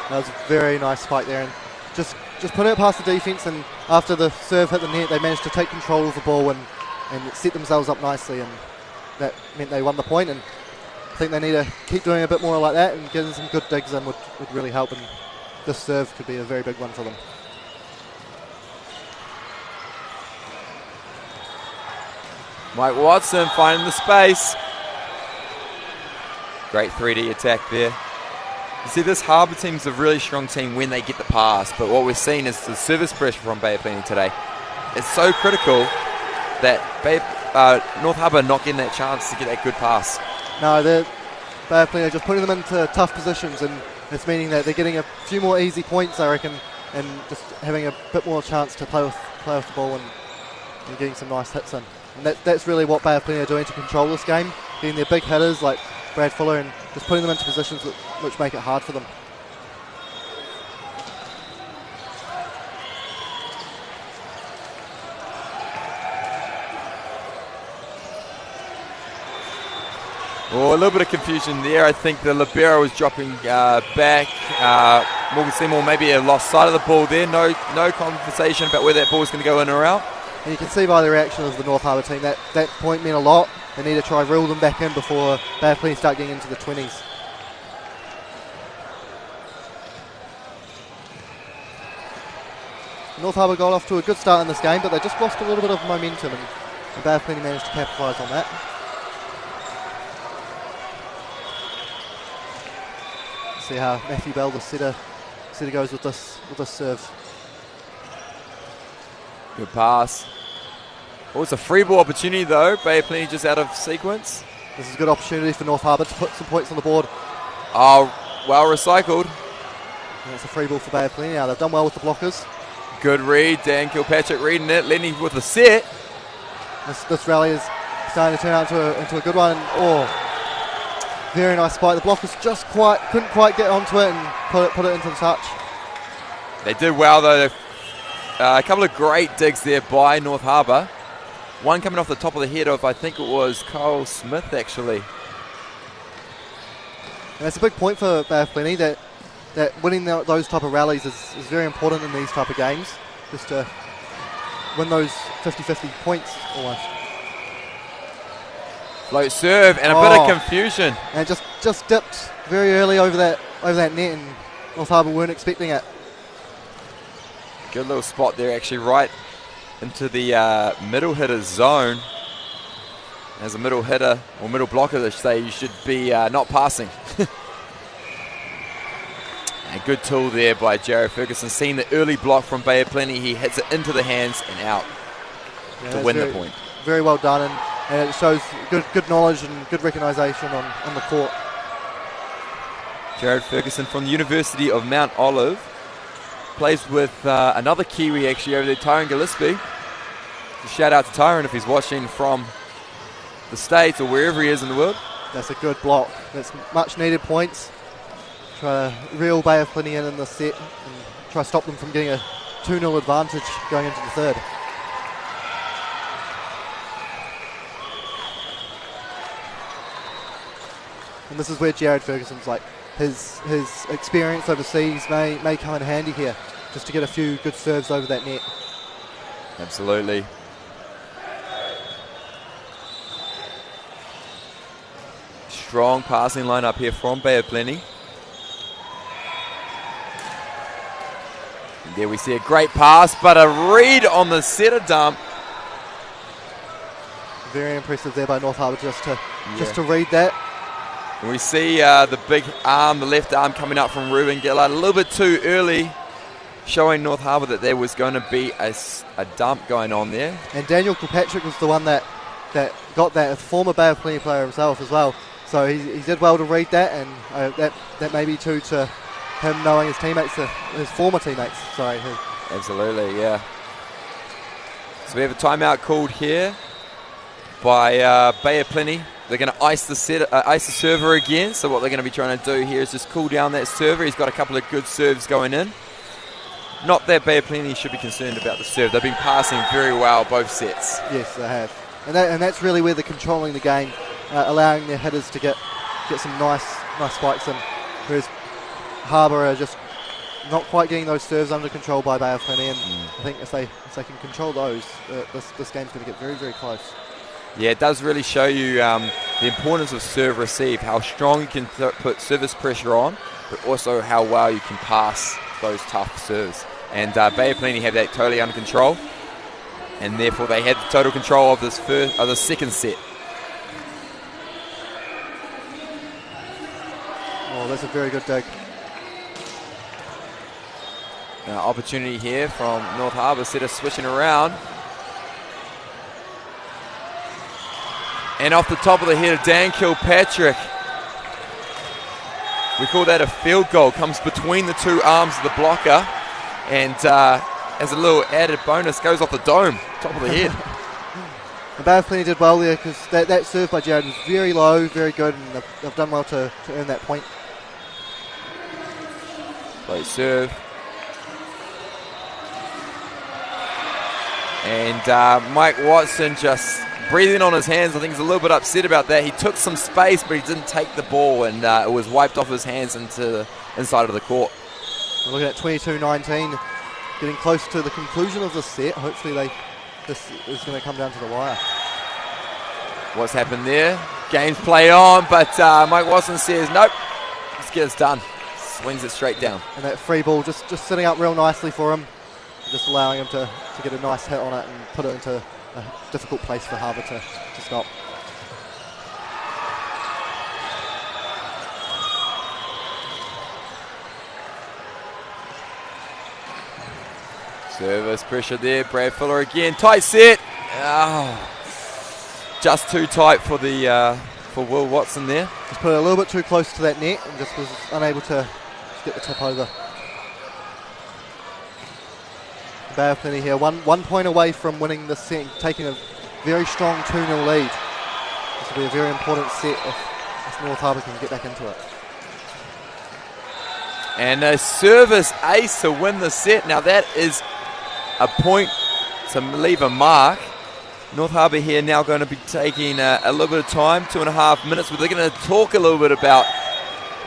That was a very nice spike there, and just put it past the defence, and after the serve hit the net, they managed to take control of the ball and set themselves up nicely, and that meant they won the point. And I think they need to keep doing a bit more like that, and getting some good digs in would really help, and this serve could be a very big one for them. Mike Watson finding the space. Great 3D attack there. You see, this Harbour team's a really strong team when they get the pass, but what we're seeing is the service pressure from Bay of Plenty today. It's so critical that North Harbour not getting that chance to get that good pass. No, Bay of Plenty are just putting them into tough positions, and it's meaning that they're getting a few more easy points, I reckon, and just having a bit more chance to play with the ball and getting some nice hits in. And that's really what Bay of Plenty are doing to control this game, getting their big hitters like Brad Fuller and just putting them into positions which make it hard for them. Oh, a little bit of confusion there. I think the libero was dropping back. Morgan Seymour maybe have lost sight of the ball there. No conversation about where that ball is going to go in or out. And you can see by the reaction of the North Harbour team that point meant a lot. They need to try reel them back in before Bay of Plenty start getting into the 20s. North Harbour got off to a good start in this game, but they just lost a little bit of momentum, and Bay of Plenty managed to capitalise on that. See how Matthew Bell, the setter goes with this serve. Good pass. Oh, it's a free ball opportunity though. Bay of Plenty just out of sequence. This is a good opportunity for North Harbour to put some points on the board. Oh, well recycled. And it's a free ball for Bay of Plenty. Now they've done well with the blockers. Good read, Dan Kilpatrick reading it. Lenny with the set. This rally is starting to turn out into a good one. Very nice spike. The blockers just couldn't quite get onto it and put it into the touch. They did well though. A couple of great digs there by North Harbour. One coming off the top of the head of, I think it was Kyle Smith actually. And that's a big point for Bay of Plenty, that winning those type of rallies is very important in these type of games, just to win those 50-50 points almost. Float serve and a bit of confusion. And just dipped very early over that net, and North Harbour weren't expecting it. Good little spot there, actually, right into the middle hitter zone. As a middle hitter, or middle blocker, they say, you should be not passing. A good tool there by Jared Ferguson. Seeing the early block from Bay of Plenty, he hits it into the hands and out to win the point. Very well done, and it shows good knowledge and good recognition on the court. Jared Ferguson from the University of Mount Olive. Plays with another Kiwi actually over there, Tyron Gillespie. Shout out to Tyron if he's watching from the States or wherever he is in the world. That's a good block. That's much needed points. Try to reel Bay of Plenty in the set and try to stop them from getting a 2-0 advantage going into the third. And this is where Jared Ferguson's like, his experience overseas may come in handy here, just to get a few good serves over that net. Absolutely. Strong passing line up here from Bay of Plenty. And there we see a great pass, but a read on the setter dump. Very impressive there by North Harbour just to read that. And we see the big arm, the left arm coming up from Ruben Gillard a little bit too early, showing North Harbour that there was going to be a dump going on there. And Daniel Kilpatrick was the one that got that, a former Bay of Plenty player himself as well. So he did well to read that, and that may be due to him knowing his teammates, his former teammates. Sorry. Absolutely, yeah. So we have a timeout called here by Bay of Plenty. They're going to ice the server again. So what they're going to be trying to do here is just cool down that server. He's got a couple of good serves going in. Not that Bay of Plenty should be concerned about the serve. They've been passing very well both sets. Yes, they have. And that's really where they're controlling the game, allowing their hitters to get some nice spikes in. Whereas Harbour are just not quite getting those serves under control by Bay of Plenty. And I think if they can control those, this game's going to get very, very close. Yeah, it does really show you the importance of serve receive, how strong you can put service pressure on, but also how well you can pass those tough serves. And Bay of Plenty have that totally under control, and therefore they had the total control of the second set. Oh, that's a very good dig. Opportunity here from North Harbour, setter switching around. And off the top of the head of Dan Kilpatrick. We call that a field goal. Comes between the two arms of the blocker. And as a little added bonus, goes off the dome, top of the head. The Bay of Plenty did well there because that serve by Jared was very low, very good, and they've done well to earn that point. Play serve. And Mike Watson just breathing on his hands. I think he's a little bit upset about that. He took some space, but he didn't take the ball, and it was wiped off his hands into the inside of the court. We're looking at 22-19, getting close to the conclusion of the set. Hopefully this is going to come down to the wire. What's happened there? Game's played on, but Mike Watson says, nope, let's get this done. Swings it straight down. And that free ball just sitting up real nicely for him, just allowing him to get a nice hit on it and put it into a difficult place for Harbour to stop. Service pressure there. Brad Fuller again. Tight set. Oh, just too tight for Will Watson there. Just put it a little bit too close to that net and just was unable to get the tip over. Bay of Plenty here, one point away from winning this set, taking a very strong 2-0 lead. This will be a very important set if North Harbour can get back into it. And a service ace to win the set. Now that is a point to leave a mark. North Harbour here now going to be taking a little bit of time, 2.5 minutes, where they're going to talk a little bit about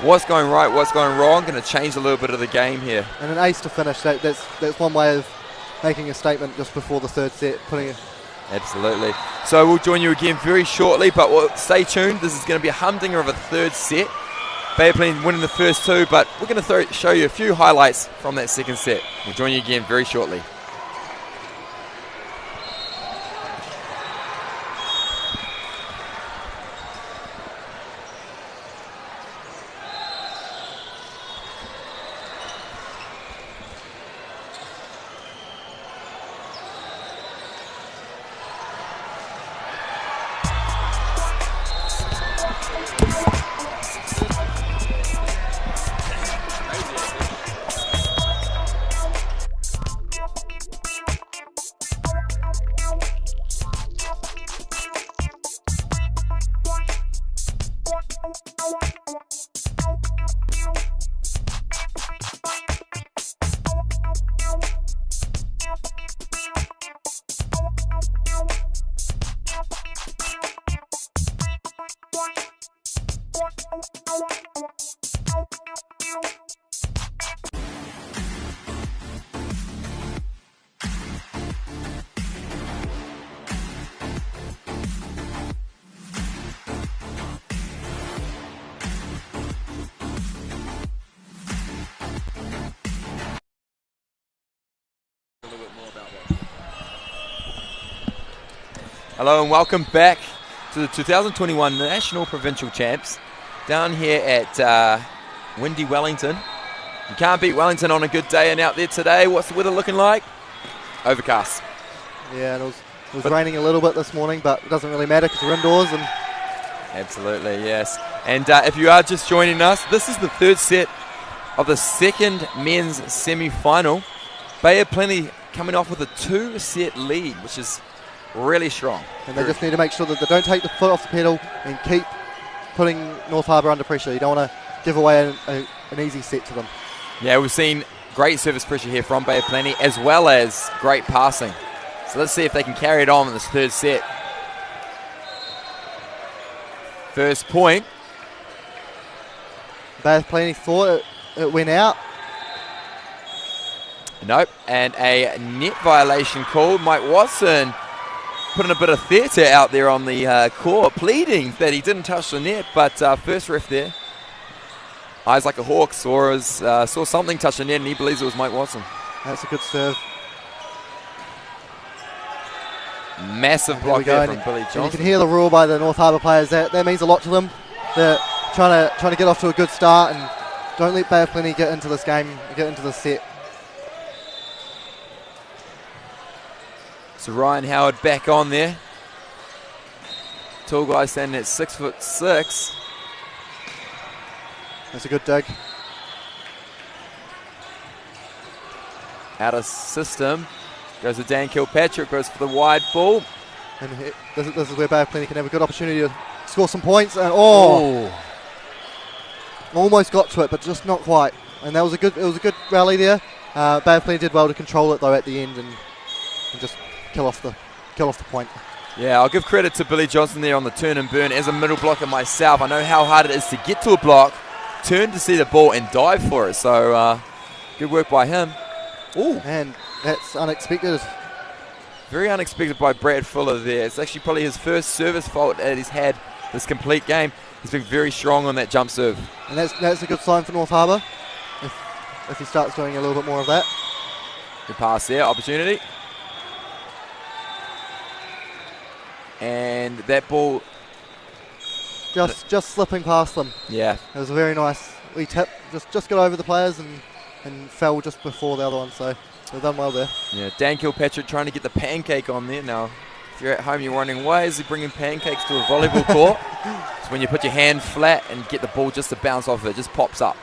what's going right, what's going wrong, going to change a little bit of the game here. And an ace to finish, that's one way of making a statement just before the third set, putting it. Absolutely. So we'll join you again very shortly, but stay tuned. This is going to be a humdinger of a third set. Bay of Plenty winning the first two, but we're going to show you a few highlights from that second set. We'll join you again very shortly. Hello and welcome back to the 2021 National Provincial Champs down here at windy Wellington. You can't beat Wellington on a good day, and out there today, what's the weather looking like? Overcast. Yeah, and it was raining a little bit this morning, but it doesn't really matter because we're indoors. And Absolutely, yes. And if you are just joining us, this is the third set of the second men's semi-final. Bay of Plenty coming off with a 2-set lead, which is really strong. And they just need to make sure that they don't take the foot off the pedal and keep putting North Harbour under pressure. You don't want to give away an easy set to them. Yeah, we've seen great service pressure here from Bay of Plenty, as well as great passing. So let's see if they can carry it on in this third set. First point. Bay of Plenty thought it went out. Nope, and a net violation called. Mike Watson putting a bit of theatre out there on the court, pleading that he didn't touch the net, but first ref there, eyes like a hawk, saw something touch the net, and he believes it was Mike Watson. That's a good serve. Massive block there from Billy Johnson. You can hear the roar by the North Harbour players. That means a lot to them. They're trying to get off to a good start, and don't let Bay of Plenty get into this game, get into this set. So Ryan Howard back on there. Tall guy standing at 6'6". That's a good dig. Out of system. Goes to Dan Kilpatrick, goes for the wide ball. And this is where Bay of Plenty can have a good opportunity to score some points. And almost got to it, but just not quite. And that was a good rally there. Bay of Plenty did well to control it though at the end and just kill off the point. Yeah, I'll give credit to Billy Johnson there on the turn and burn. As a middle blocker myself, I know how hard it is to get to a block, turn to see the ball and dive for it. So good work by him. Ooh, and that's unexpected. Very unexpected by Brad Fuller there. It's actually probably his first service fault that he's had this complete game. He's been very strong on that jump serve. And that's a good sign for North Harbour if he starts doing a little bit more of that. Good pass there, opportunity. And that ball just slipping past them. Yeah, it was a very nice wee tip. Just got over the players and fell just before the other one. So they've done well there. Yeah, Dan Kilpatrick trying to get the pancake on there. Now, if you're at home, you're wondering why is he bringing pancakes to a volleyball court? It's when you put your hand flat and get the ball just to bounce off it. It just pops up.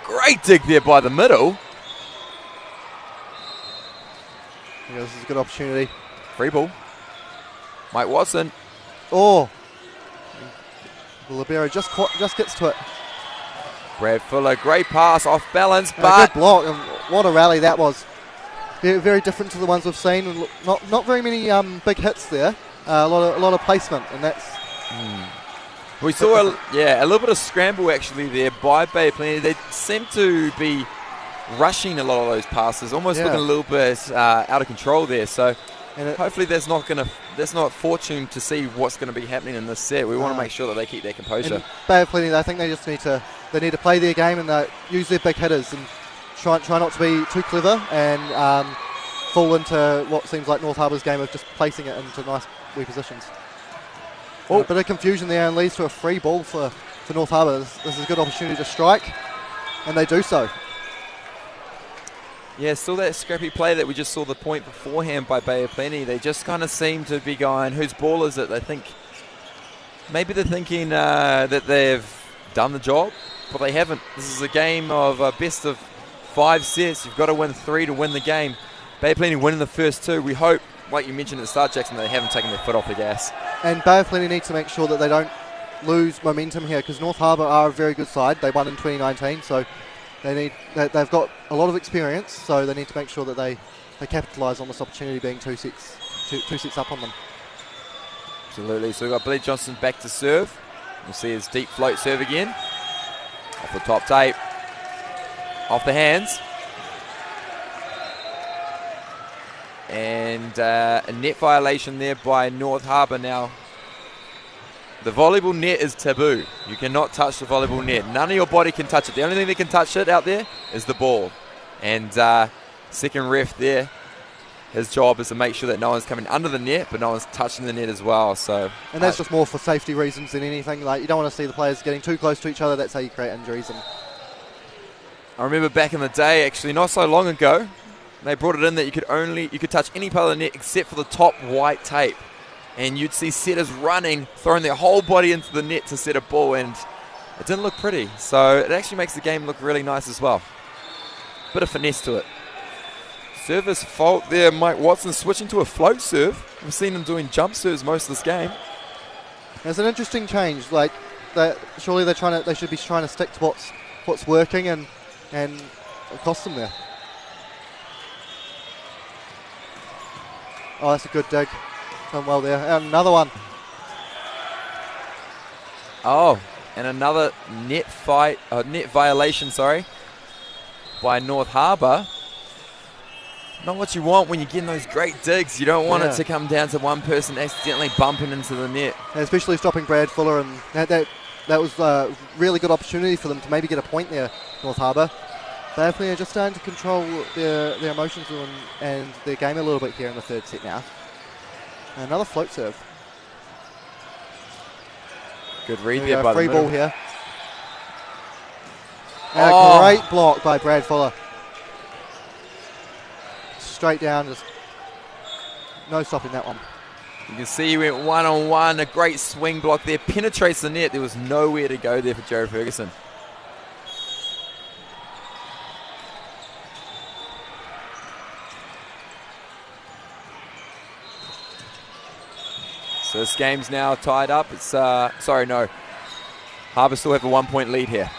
Great dig there by the middle. Yeah, this is a good opportunity. Free ball. Mike Watson. Oh, the libero just gets to it. Brad Fuller, great pass off balance, but good block. And what a rally that was. Very different to the ones we've seen. Not very many big hits there. A lot of placement, and that's. We saw a little bit of scramble actually there by Bay of Plenty. They seem to be rushing a lot of those passes, almost looking a little bit out of control there. So. And hopefully that's not fortune to see what's going to be happening in this set. We want to make sure that they keep their composure. And Bay of Plenty, I think they just need to play their game and use their big hitters and try not to be too clever and fall into what seems like North Harbour's game of just placing it into nice wee positions. A bit of confusion there and leads to a free ball for North Harbour. This is a good opportunity to strike, and they do so. Yeah, still that scrappy play that we just saw the point beforehand by Bay of Plenty. They just kind of seem to be going, whose ball is it? They think, maybe they're thinking that they've done the job, but they haven't. This is a game of best of 5 sets. You've got to win 3 to win the game. Bay of Plenty winning the first 2. We hope, like you mentioned at the start, Jackson, they haven't taken their foot off the gas. And Bay of Plenty needs to make sure that they don't lose momentum here, because North Harbour are a very good side. They won in 2019, so they've got a lot of experience, so they need to make sure that they capitalise on this opportunity, being two sets up on them. Absolutely. So we've got Billy Johnson back to serve. We'll see his deep float serve again. Off the top tape. Off the hands. And a net violation there by North Harbour. Now, the volleyball net is taboo. You cannot touch the volleyball net. None of your body can touch it. The only thing that can touch it out there is the ball. And second ref there, his job is to make sure that no one's coming under the net, but no one's touching the net as well. And that's just more for safety reasons than anything. Like, you don't want to see the players getting too close to each other. That's how you create injuries. And I remember back in the day, actually not so long ago, they brought it in that you could touch any part of the net except for the top white tape, and you'd see setters running, throwing their whole body into the net to set a ball, and it didn't look pretty. So it actually makes the game look really nice as well. Bit of finesse to it. Service fault there. Mike Watson switching to a float serve. We've seen him doing jump serves most of this game. It's an interesting change. Like, surely they should be trying to stick to what's working, and it cost them there. Oh, that's a good dig. Done well there. And another one. Oh, and another net violation, by North Harbour. Not what you want when you're getting those great digs. You don't want it to come down to one person accidentally bumping into the net. Yeah, especially stopping Brad Fuller, and that was a really good opportunity for them to maybe get a point there, North Harbour. They definitely are just starting to control their emotions and their game a little bit here in the third set now. And another float serve. Good read there by the free middle. ball here. And a great block by Brad Fuller. Straight down, just no stopping that one. You can see he went one-on-one, a great swing block there, penetrates the net. There was nowhere to go there for Jared Ferguson. So this game's now tied up. It's Harbour still have a 1 point lead here.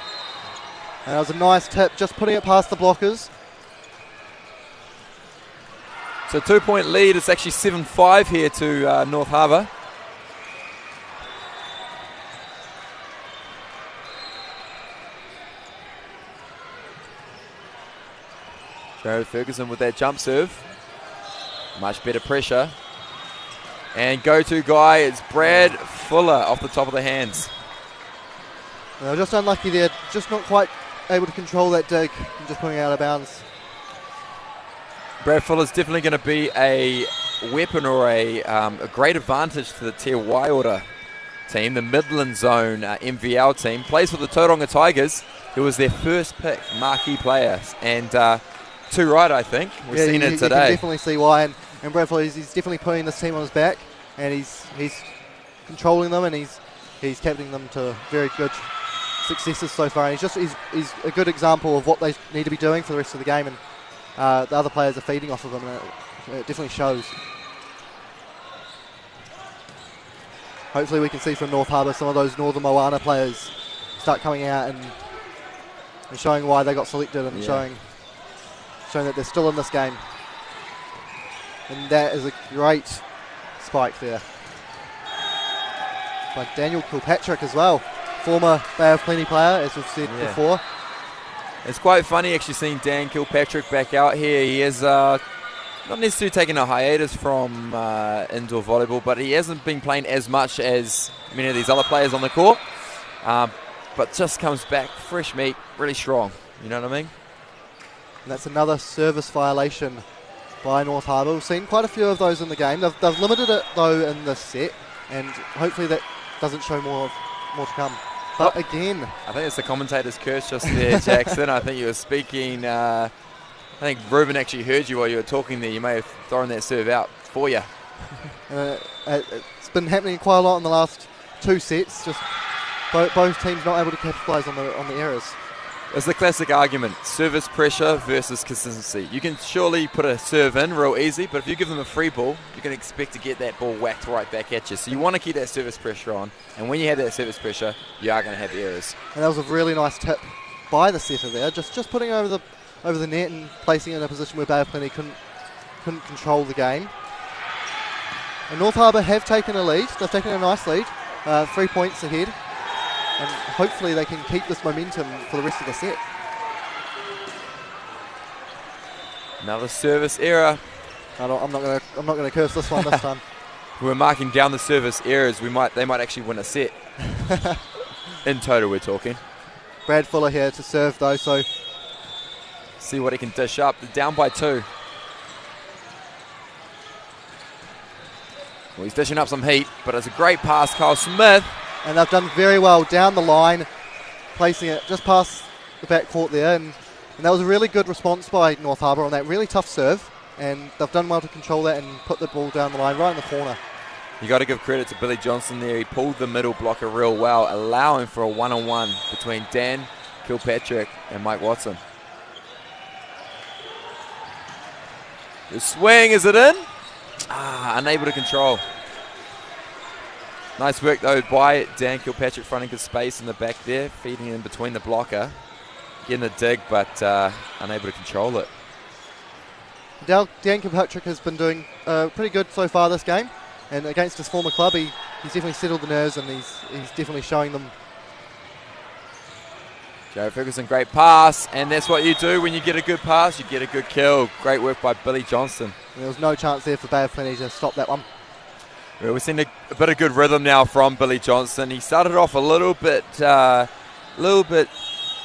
And that was a nice tip, just putting it past the blockers. So 2 point lead. It's actually 7-5 here to North Harbour. Jared Ferguson with that jump serve. Much better pressure. And go-to guy is Brad Fuller off the top of the hands. They're just unlucky there, just not quite able to control that dig and just putting it out of bounds. Brad Fuller's definitely going to be a weapon or a great advantage to the Tier Y order team, the Midland Zone MVL team. Plays for the Tauranga Tigers, who was their first pick, marquee player. And too right, I think. We've seen it today. You can definitely see why. And Brad Fuller, he's definitely putting this team on his back, and he's controlling them, and he's captaining them to very good successes so far. And he's a good example of what they need to be doing for the rest of the game, and the other players are feeding off of him, and it definitely shows. Hopefully we can see from North Harbour some of those Northern Moana players start coming out and showing why they got selected, and showing that they're still in this game. And that is a great spike there by Daniel Kilpatrick as well, former Bay of Plenty player, as we've said before. It's quite funny actually seeing Dan Kilpatrick back out here. He is not necessarily taking a hiatus from indoor volleyball, but he hasn't been playing as much as many of these other players on the court, but just comes back fresh meat, really strong. You know what I mean? And that's another service violation by North Harbour. We've seen quite a few of those in the game. They've limited it though in this set, and hopefully that doesn't show more to come. But again, I think it's the commentator's curse just there, Jackson. I think you were speaking. I think Ruben actually heard you while you were talking there. You may have thrown that serve out for you. It's been happening quite a lot in the last two sets. Just both teams not able to capitalise on the errors. It's the classic argument, service pressure versus consistency. You can surely put a serve in real easy, but if you give them a free ball, you can expect to get that ball whacked right back at you. So you want to keep that service pressure on, and when you have that service pressure, you are going to have errors. And that was a really nice tip by the setter there, just putting over the net and placing it in a position where Bay of Plenty couldn't control the game. And North Harbour have taken a lead. They've taken a nice lead, 3 points ahead. And hopefully they can keep this momentum for the rest of the set. Another service error. I'm not going to curse this one this time. We're marking down the service errors. They might actually win a set. In total, we're talking. Brad Fuller here to serve though, so see what he can dish up. They're down by 2. Well, he's dishing up some heat, but it's a great pass, Kyle Smith. And they've done very well down the line, placing it just past the back court there. And that was a really good response by North Harbour on that really tough serve. And they've done well to control that and put the ball down the line right in the corner. You got to give credit to Billy Johnson there. He pulled the middle blocker real well, allowing for a one-on-one between Dan Kilpatrick and Mike Watson. The swing, is it in? Unable to control. Nice work though by Dan Kilpatrick, fronting good space in the back there, feeding in between the blocker, getting the dig, but unable to control it. Dan Kilpatrick has been doing pretty good so far this game, and against his former club, he's definitely settled the nerves, and he's definitely showing them. Joe Ferguson, great pass, and that's what you do when you get a good pass, you get a good kill. Great work by Billy Johnson. And there was no chance there for Bay of Plenty to stop that one. Well, we're seeing a bit of good rhythm now from Billy Johnson. He started off a little bit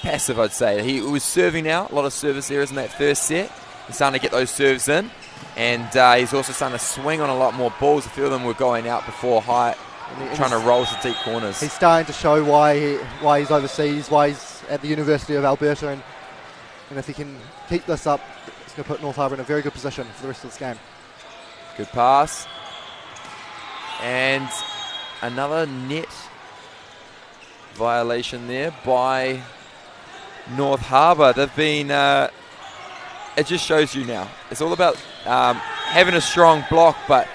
passive, I'd say. He was serving now, a lot of service errors in that first set. He's starting to get those serves in, and he's also starting to swing on a lot more balls. A few of them were going out before high, trying to roll to deep corners. He's starting to show why he's overseas, why he's at the University of Alberta, and if he can keep this up, it's going to put North Harbour in a very good position for the rest of this game. Good pass. And another net violation there by North Harbour. They've been, it just shows you now. It's all about having a strong block, but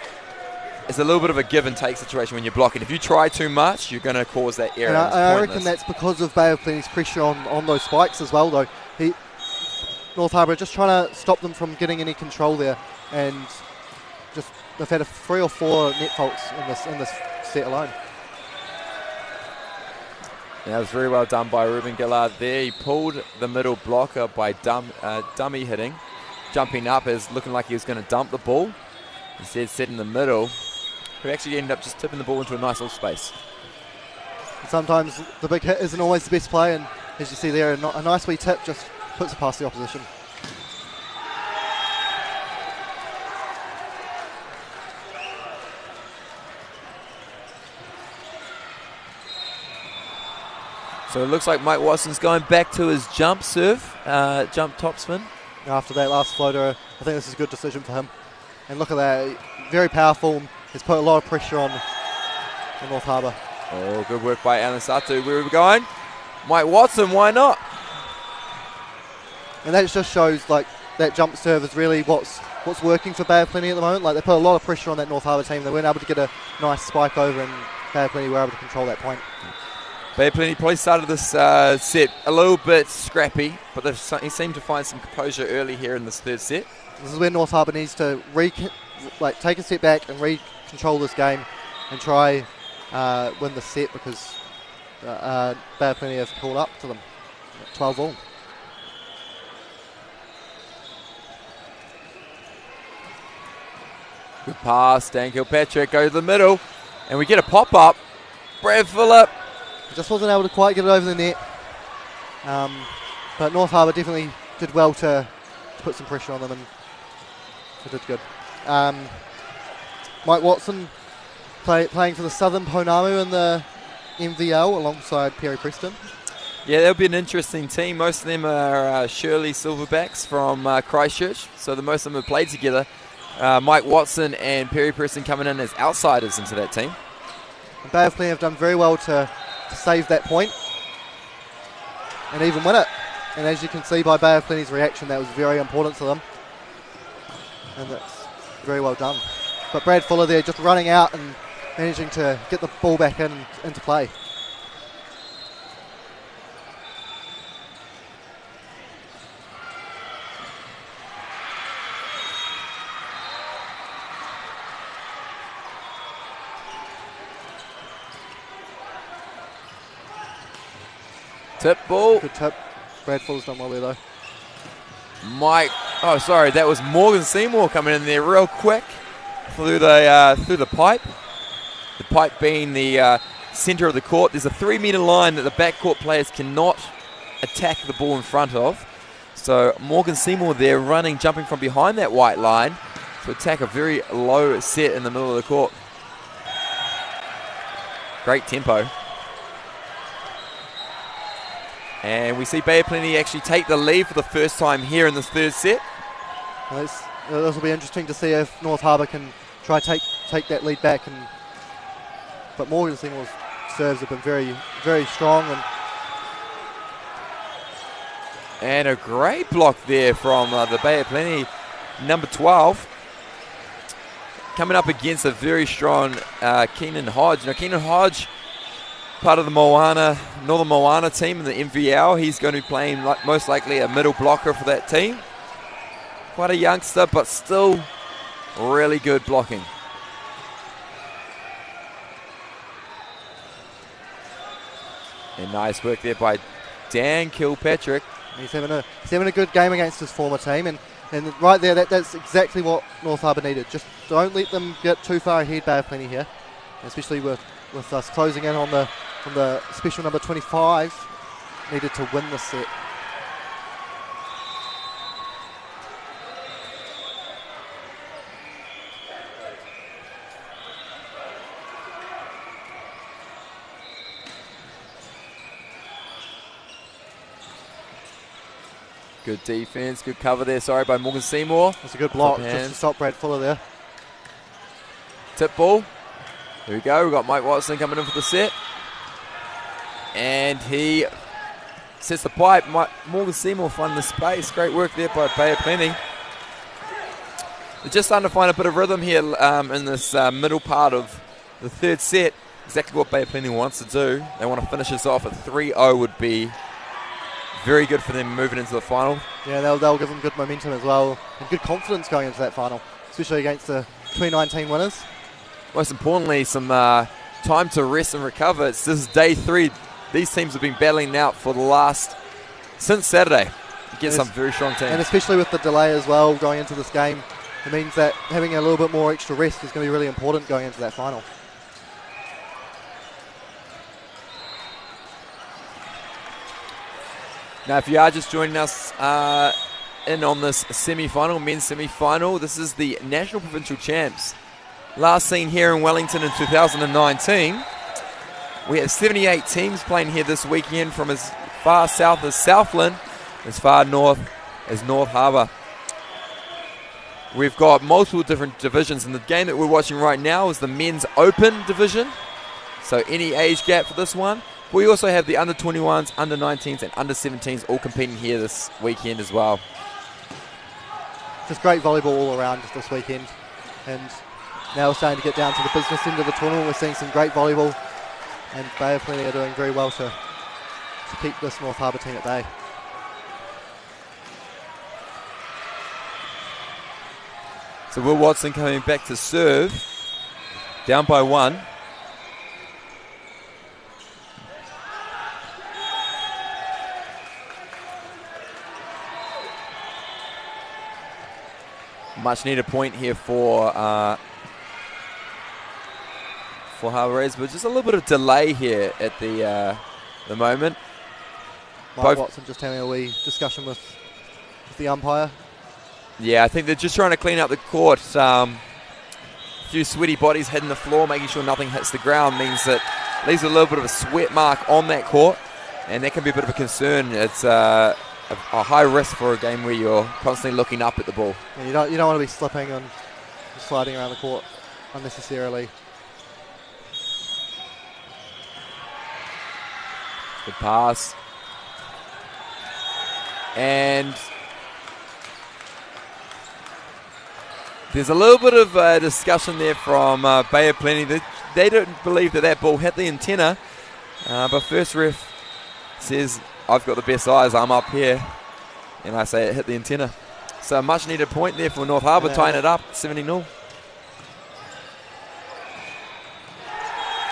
it's a little bit of a give and take situation when you're blocking. If you try too much, you're going to cause that error. And I reckon that's because of Bay of Plenty's pressure on those spikes as well, though. North Harbour just trying to stop them from getting any control there, and just they've had 3 or 4 net faults in this set alone. Yeah, that was very well done by Ruben Gillard there. He pulled the middle blocker by dummy hitting, jumping up as looking like he was going to dump the ball. Instead, set in the middle, who actually ended up just tipping the ball into a nice little space. Sometimes the big hit isn't always the best play, and as you see there, a nice wee tip just puts it past the opposition. So it looks like Mike Watson's going back to his jump serve, jump topspin. After that last floater, I think this is a good decision for him. And look at that, very powerful. He's put a lot of pressure on North Harbour. Oh, good work by Alan Satu. Where are we going? Mike Watson, why not? And that just shows like that jump serve is really what's working for Bay of Plenty at the moment. Like they put a lot of pressure on that North Harbour team. They weren't able to get a nice spike over, and Bay of Plenty were able to control that point. Bay of Plenty probably started this set a little bit scrappy, but he seemed to find some composure early here in this third set. This is where North Harbour needs to take a step back and control this game and try win the set, because Bay of Plenty have called up to them 12-all. Good pass, Dan Kilpatrick, go to the middle, and we get a pop-up. Brad Phillip. Just wasn't able to quite get it over the net. But North Harbour definitely did well to put some pressure on them, and they did good. Mike Watson playing for the Southern Pounamu in the MVL alongside Perry Preston. Yeah, that'll be an interesting team. Most of them are Shirley Silverbacks from Christchurch, so most of them have played together. Mike Watson and Perry Preston coming in as outsiders into that team. And Bay of Plenty have done very well to save that point and even win it. And as you can see by Bay of Plenty's reaction, that was very important to them. And that's very well done. But Brad Fuller there just running out and managing to get the ball back into play. Tip ball. Good tip. Brad Fuller's done well there though. That was Morgan Seymour coming in there real quick through the pipe. The pipe being the centre of the court. There's a 3 metre line that the backcourt players cannot attack the ball in front of. So Morgan Seymour there jumping from behind that white line to attack a very low set in the middle of the court. Great tempo. And we see Bay of Plenty actually take the lead for the first time here in this third set. Well, this will be interesting to see if North Harbour can try take that lead back. But Morgan Seymour's serves have been very, very strong. And a great block there from the Bay of Plenty, number 12. Coming up against a very strong Keenan Hodge. Now, Keenan Hodge, part of the Northern Moana team in the MVL. He's going to be playing most likely a middle blocker for that team. Quite a youngster, but still really good blocking. And nice work there by Dan Kilpatrick. He's having a good game against his former team, and right there, that's exactly what North Harbour needed. Just don't let them get too far ahead, Bay of Plenty here, especially with us closing in on the special number 25. Needed to win the set. Good defense, good cover there, by Morgan Seymour. That's a good block just to stop Brad Fuller there. Tip ball. Here we go, we've got Mike Watson coming in for the set. And he sets the pipe. Morgan Seymour finding the space. Great work there by Bay of Plenty. They're just starting to find a bit of rhythm here in this middle part of the third set. Exactly what Bay of Plenty wants to do. They want to finish this off at 3-0 would be very good for them moving into the final. Yeah, they'll give them good momentum as well and good confidence going into that final, especially against the 2019 winners. Most importantly, some time to rest and recover. This is day 3. These teams have been battling out since Saturday against some very strong teams. And especially with the delay as well going into this game, it means that having a little bit more extra rest is going to be really important going into that final. Now, if you are just joining us in on this men's semi-final, this is the National Provincial Champs. Last seen here in Wellington in 2019. We have 78 teams playing here this weekend from as far south as Southland, as far north as North Harbour. We've got multiple different divisions, and the game that we're watching right now is the men's open division. So any age gap for this one. We also have the under-21s, under-19s, and under-17s all competing here this weekend as well. Just great volleyball all around this weekend. And now we're starting to get down to the business end of the tournament. We're seeing some great volleyball. And Bay of Plenty are doing very well to keep this North Harbour team at bay. So Will Watson coming back to serve. Down by 1. Much needed point here for Harbour, but just a little bit of delay here at the moment. Mike Watson just having a wee discussion with the umpire. Yeah, I think they're just trying to clean up the court. A few sweaty bodies hitting the floor, making sure nothing hits the ground means that leaves a little bit of a sweat mark on that court, and that can be a bit of a concern. It's a high risk for a game where you're constantly looking up at the ball. Yeah, you don't want to be slipping and sliding around the court unnecessarily. Good pass. And there's a little bit of discussion there from Bay of Plenty. They don't believe that ball hit the antenna, but first ref says, I've got the best eyes, I'm up here, and I say it hit the antenna. So a much needed point there for North Harbour, tying it up 70-0.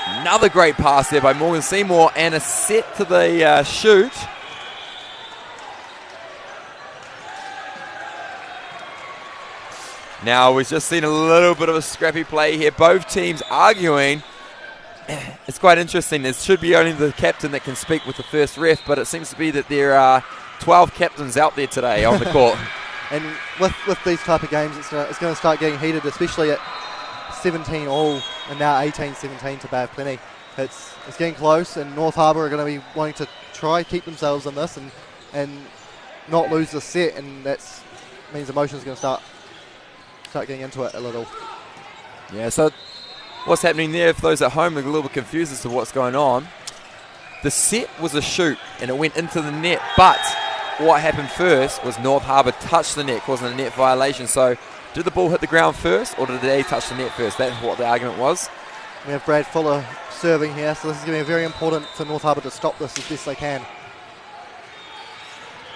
Another great pass there by Morgan Seymour, and a set to the shoot. Now we've just seen a little bit of a scrappy play here. Both teams arguing. It's quite interesting. There should be only the captain that can speak with the first ref, but it seems to be that there are 12 captains out there today on the court. And with these type of games, it's going to start getting heated, especially at 17 all and now 18-17 to Bay of Plenty. It's getting close, and North Harbour are going to be wanting to try keep themselves in this and not lose the set, and that means emotions are going to start getting into it a little. Yeah, so what's happening there, for those at home are a little bit confused as to what's going on. The set was a shoot and it went into the net, but what happened first was North Harbour touched the net, causing a net violation. So did the ball hit the ground first, or did they touch the net first? That's what the argument was. We have Brad Fuller serving here, so this is going to be very important for North Harbour to stop this as best they can.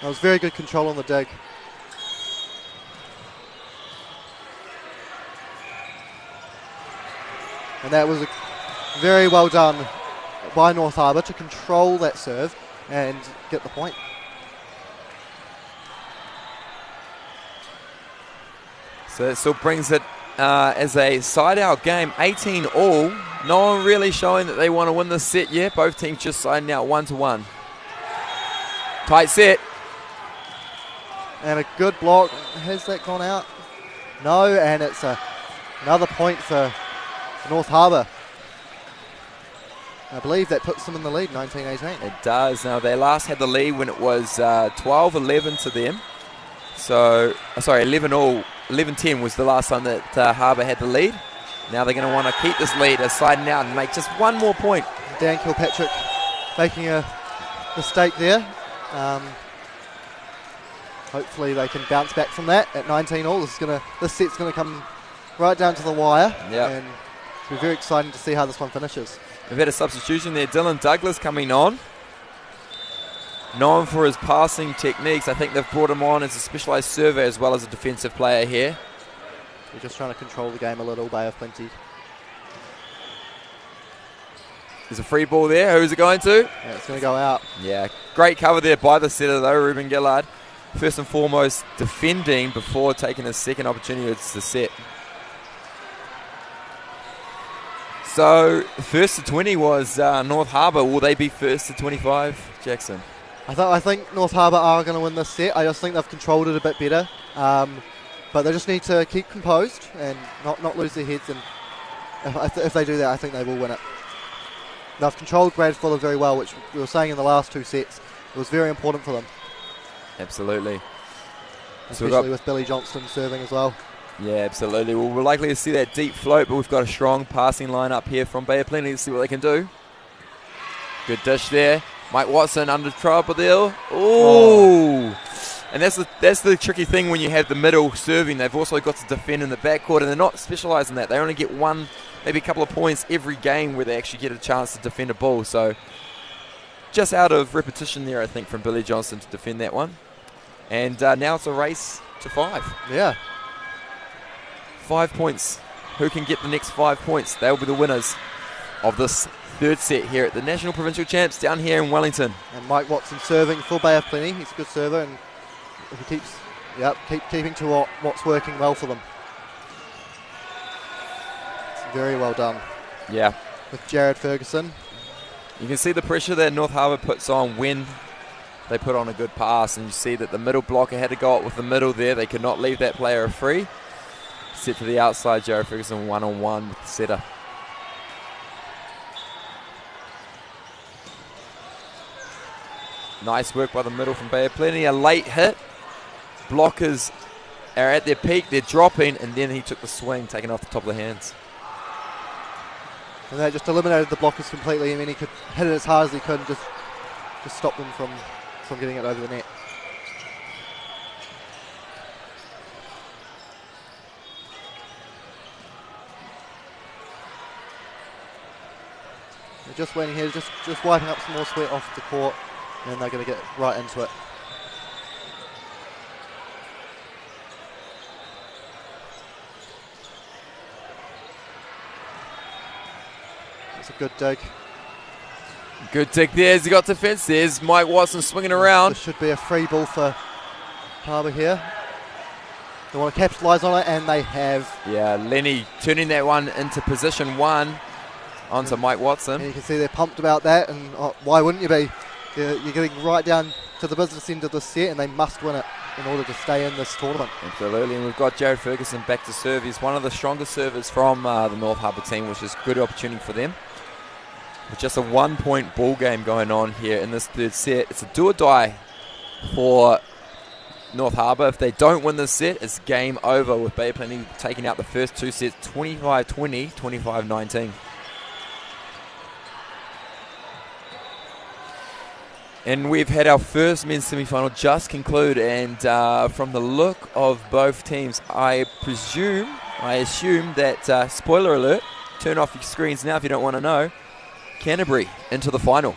That was very good control on the dig. And that was very well done by North Harbour to control that serve and get the point. So it still brings it as a side-out game, 18 all. No one really showing that they want to win this set yet. Both teams just siding out 1-1. Tight set. And a good block. Has that gone out? No, and it's another point for North Harbour. I believe that puts them in the lead, 19-18. It does. Now, they last had the lead when it was 12-11 to them. So, sorry, 11 all. 11-10 was the last time that Harbour had the lead. Now they're going to want to keep this lead as siding out and make just one more point. Dan Kilpatrick making a mistake there. Hopefully they can bounce back from that at 19 all. This set's going to come right down to the wire. Yep. And it'll be very exciting to see how this one finishes. We've had a substitution there. Dylan Douglas coming on. Known for his passing techniques. I think they've brought him on as a specialised server as well as a defensive player here. We're just trying to control the game a little, Bay of Plenty. There's a free ball there. Who's it going to? Yeah, it's going to go out. Yeah, great cover there by the setter though, Ruben Gillard. First and foremost, defending before taking a second opportunity to set. So, first to 20 was North Harbour. Will they be first to 25, Jackson? I think North Harbour are going to win this set. I just think they've controlled it a bit better. But they just need to keep composed and not lose their heads. And if they do that, I think they will win it. They've controlled Brad Fuller very well, which we were saying in the last two sets. It was very important for them. Absolutely. Especially with Billy Johnston serving as well. Yeah, absolutely. Well, we're likely to see that deep float, but we've got a strong passing line up here from Bay of Plenty. Let's see what they can do. Good dish there. Mike Watson under trouble there. Ooh. Oh. And that's the tricky thing when you have the middle serving. They've also got to defend in the backcourt, and they're not specialised in that. They only get one, maybe a couple of points every game where they actually get a chance to defend a ball. So just out of repetition there, I think, from Billy Johnston to defend that one. And now it's a race to 5. Yeah. 5 points. Who can get the next 5 points? They'll be the winners of this third set here at the National Provincial Champs down here in Wellington. And Mike Watson serving for Bay of Plenty. He's a good server, and if he keeping to what's working well for them. It's very well done. Yeah. With Jared Ferguson. You can see the pressure that North Harbour puts on when they put on a good pass, and you see that the middle blocker had to go up with the middle there. They could not leave that player free. Set to the outside, Jared Ferguson one-on-one with the setter. Nice work by the middle from Bay of Plenty. A late hit. Blockers are at their peak. They're dropping, and then he took the swing, taking off the top of the hands. And that just eliminated the blockers completely. I mean, he could hit it as hard as he could and just stop them from getting it over the net. They're just waiting here, just wiping up some more sweat off the court, and they're going to get right into it. It's a good dig. Good dig there as he got defence. There's Mike Watson swinging around. This should be a free ball for Harbour here. They want to capitalise on it, and they have. Yeah, Lenny turning that one into position 1 onto Mike Watson. And you can see they're pumped about that, and why wouldn't you be? You're getting right down to the business end of the set, and they must win it in order to stay in this tournament. Absolutely, and we've got Jared Ferguson back to serve. He's one of the strongest servers from the North Harbour team, which is a good opportunity for them. With just a 1-point ball game going on here in this third set. It's a do or die for North Harbour. If they don't win this set, it's game over, with Bay of Plenty taking out the first 2 sets 25-20, 25-19. And we've had our first men's semi-final just conclude, and from the look of both teams, I assume that, spoiler alert, turn off your screens now if you don't want to know, Canterbury into the final.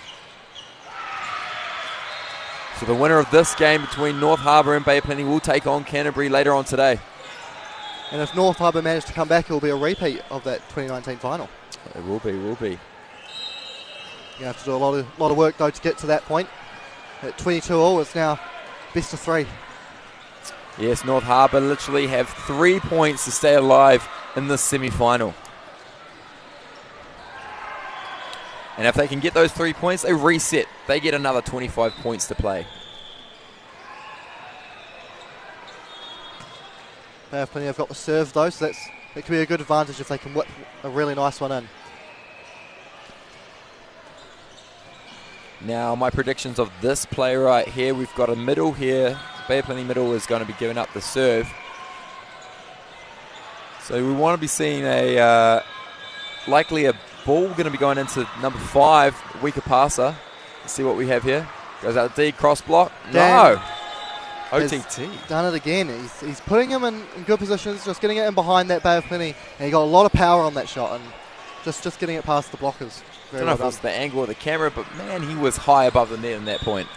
So the winner of this game between North Harbour and Bay of Plenty will take on Canterbury later on today. And if North Harbour manage to come back, it will be a repeat of that 2019 final. It will be. You have to do a lot of work though to get to that point. At 22-all, it's now best of 3. Yes, North Harbour literally have 3 points to stay alive in this semi-final. And if they can get those 3 points, they reset. They get another 25 points to play. They have plenty. Have got the serve though, so that could be a good advantage if they can whip a really nice one in. Now, my predictions of this play right here, we've got a middle here. Bay of Plenty middle is going to be giving up the serve. So we want to be seeing likely a ball going to be going into number 5, weaker passer. Let's see what we have here. Goes out D, cross block. No. OTT. Done it again. He's putting him in good positions, just getting it in behind that Bay of Plenty. And he got a lot of power on that shot, and just getting it past the blockers. I don't know if it was the angle of the camera, but man, he was high above the net in that point.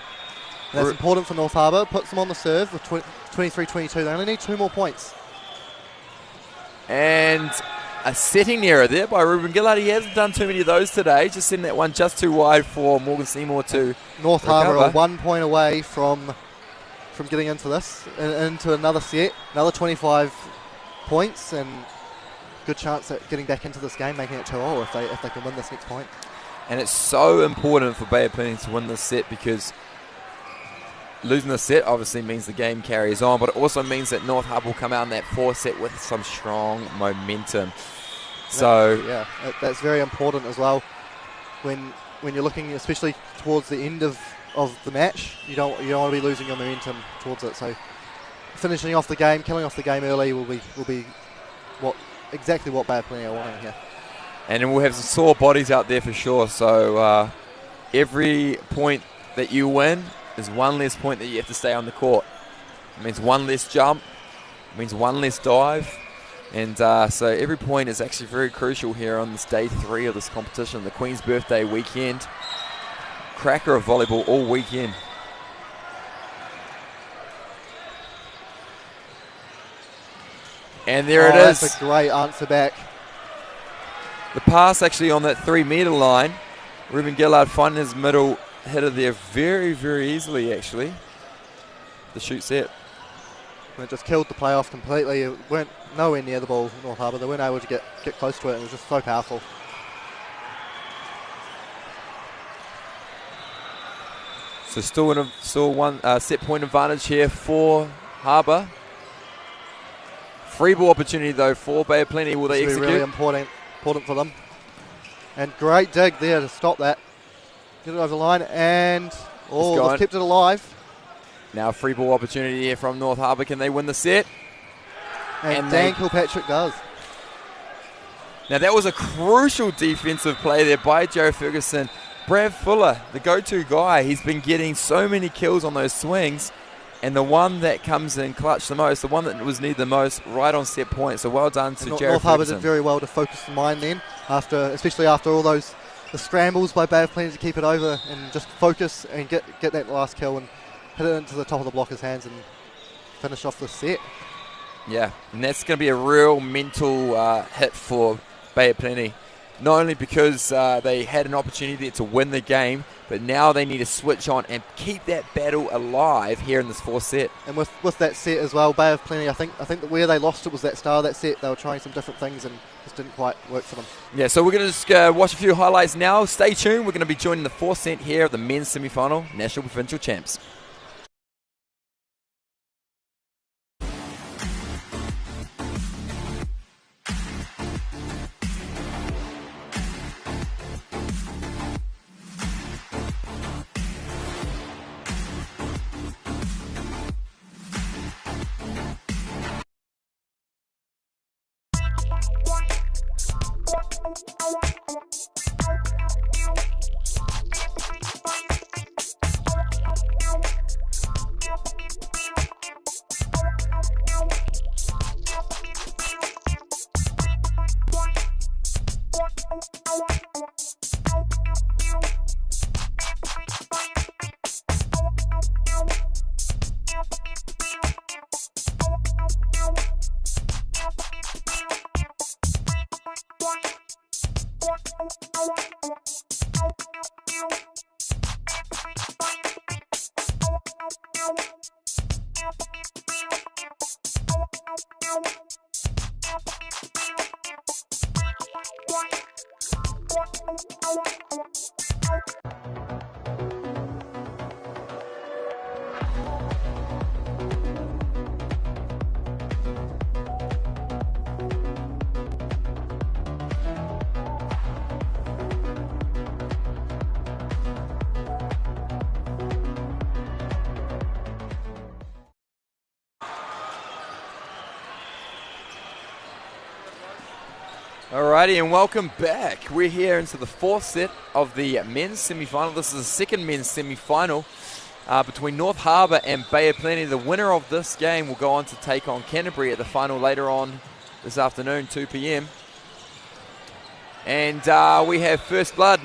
That's important for North Harbour. Puts them on the serve with 23-22. They only need 2 more points. And a setting error there by Ruben Gillard. He hasn't done too many of those today. Just sending that one just too wide for Morgan Seymour to North recover. Harbour are 1 point away from getting into this, into another set, another 25 points, and good chance at getting back into this game, making it 2-all if they can win this next point. And it's so important for Bay of Plenty to win this set, because losing the set obviously means the game carries on, but it also means that North Harbour will come out in that 4th set with some strong momentum. So yeah, that's very important as well. When you're looking, especially towards the end of the match, you don't want to be losing your momentum towards it. So finishing off the game, killing off the game early will be exactly what Bay of Plenty are wanting here. And we'll have some sore bodies out there for sure. So every point that you win is 1 less point that you have to stay on the court. It means 1 less jump, it means 1 less dive. And so every point is actually very crucial here on this day 3 of this competition, the Queen's Birthday weekend. Cracker of volleyball all weekend. And there it is. That's a great answer back. The pass actually on that 3-meter line. Ruben Gillard finding his middle hitter there very, very easily actually. The shoot set. And it just killed the playoff completely. It weren't nowhere near the ball, North Harbour. They weren't able to get close to it. It was just so powerful. So still one set point advantage here for Harbour. Free ball opportunity though for Bay of Plenty. Will they execute? Really important for them. And great dig there to stop that. Get it over the line, and they've kept it alive. Now a free ball opportunity here from North Harbour. Can they win the set? And Dan Kilpatrick does. Now that was a crucial defensive play there by Joe Ferguson. Brad Fuller, the go-to guy, he's been getting so many kills on those swings, and the one that comes in clutch the most, the one that was needed the most, right on set point. So well done to Jared North Harbour Ferguson. did very well to focus the mind then, especially after all those the scrambles by Bay of Plenty to keep it over and just focus and get that last kill and hit it into the top of the blocker's hands and finish off the set. Yeah, and that's going to be a real mental hit for Bay of Plenty. Not only because they had an opportunity to win the game, but now they need to switch on and keep that battle alive here in this fourth set. And with that set as well, Bay of Plenty, I think that where they lost it was that start of that set. They were trying some different things and just didn't quite work for them. Yeah, so we're going to just watch a few highlights now. Stay tuned. We're going to be joining the fourth set here of the men's semi-final, National Provincial Champs. Alrighty, and welcome back. We're here into the fourth set of the men's semi-final. This is the second men's semi-final between North Harbour and Bay of Plenty. The winner of this game will go on to take on Canterbury at the final later on this afternoon, 2 p.m. And we have first point,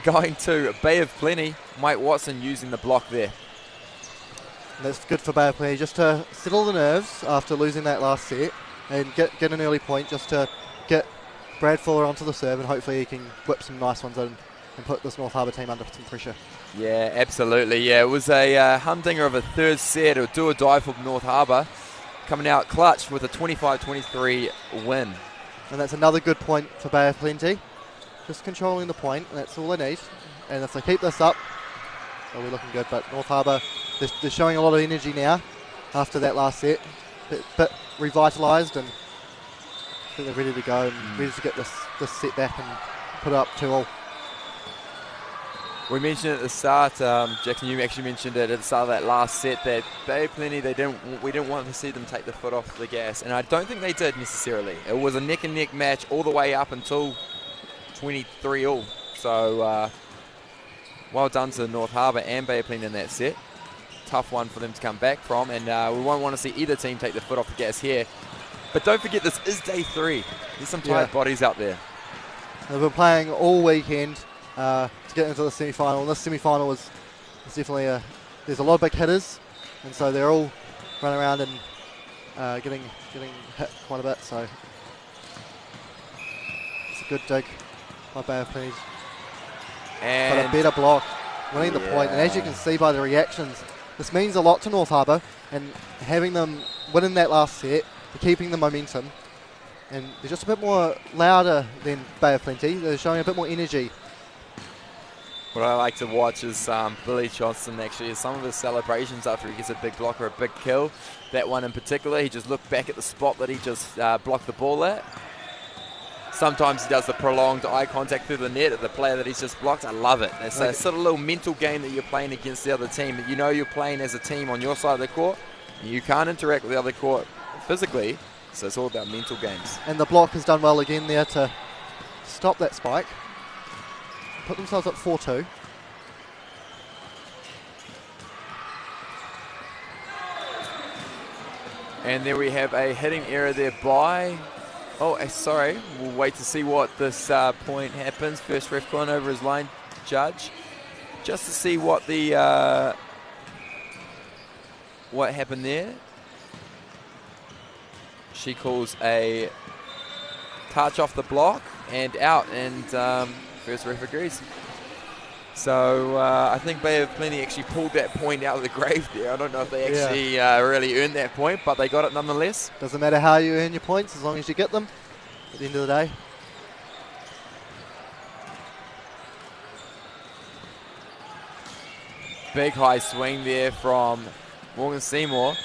going to Bay of Plenty. Mike Watson using the block there. And that's good for Bay of Plenty, just to settle the nerves after losing that last set and get an early point, just to get Brad Fuller onto the serve, and hopefully he can whip some nice ones in and put this North Harbour team under some pressure. Yeah, absolutely. Yeah, it was a humdinger of a third set, or do or die for North Harbour, coming out clutch with a 25-23 win. And that's another good point for Bay of Plenty. Just controlling the point, and that's all they need. And if they keep this up, they'll be looking good. But North Harbour, they're showing a lot of energy now after that last set. Bit revitalised, and I think they're ready to go and ready to get this set back and put it up 2-all. We mentioned at the start, Jackson, you actually mentioned it at the start of that last set, that Bay of Plenty, we didn't want to see them take the foot off the gas, and I don't think they did necessarily. It was a neck and neck match all the way up until 23-all. So well done to North Harbour and Bay of Plenty in that set. Tough one for them to come back from, and we won't want to see either team take the foot off the gas here. But don't forget, this is day 3. There's some tight bodies out there. They've been playing all weekend to get into the semi-final, and this semi-final is definitely there's a lot of big hitters, and so they're all running around and getting hit quite a bit. So it's a good dig by Bay of Plenty. But a better block, winning the point, and as you can see by the reactions, this means a lot to North Harbour, and having them winning that last set, keeping the momentum, and they're just a bit more louder than Bay of Plenty. They're showing a bit more energy. What I like to watch is Billy Johnson, actually, some of his celebrations after he gets a big block or a big kill. That one in particular, he just looked back at the spot that he just blocked the ball at. Sometimes he does the prolonged eye contact through the net at the player that he's just blocked. I love it. It's a sort of little mental game that you're playing against the other team. You know you're playing as a team on your side of the court. You can't interact with the other court physically, so it's all about mental games. And the block has done well again there to stop that spike. Put themselves at 4-2. And there we have a hitting error there by Oh, sorry. We'll wait to see what this point happens. First ref gone over his line judge, just to see what the what happened there. She calls a touch off the block and out, and first ref agrees. So I think Bay of Plenty actually pulled that point out of the grave there. I don't know if they actually really earned that point, but they got it nonetheless. Doesn't matter how you earn your points as long as you get them at the end of the day. Big high swing there from Morgan Seymour.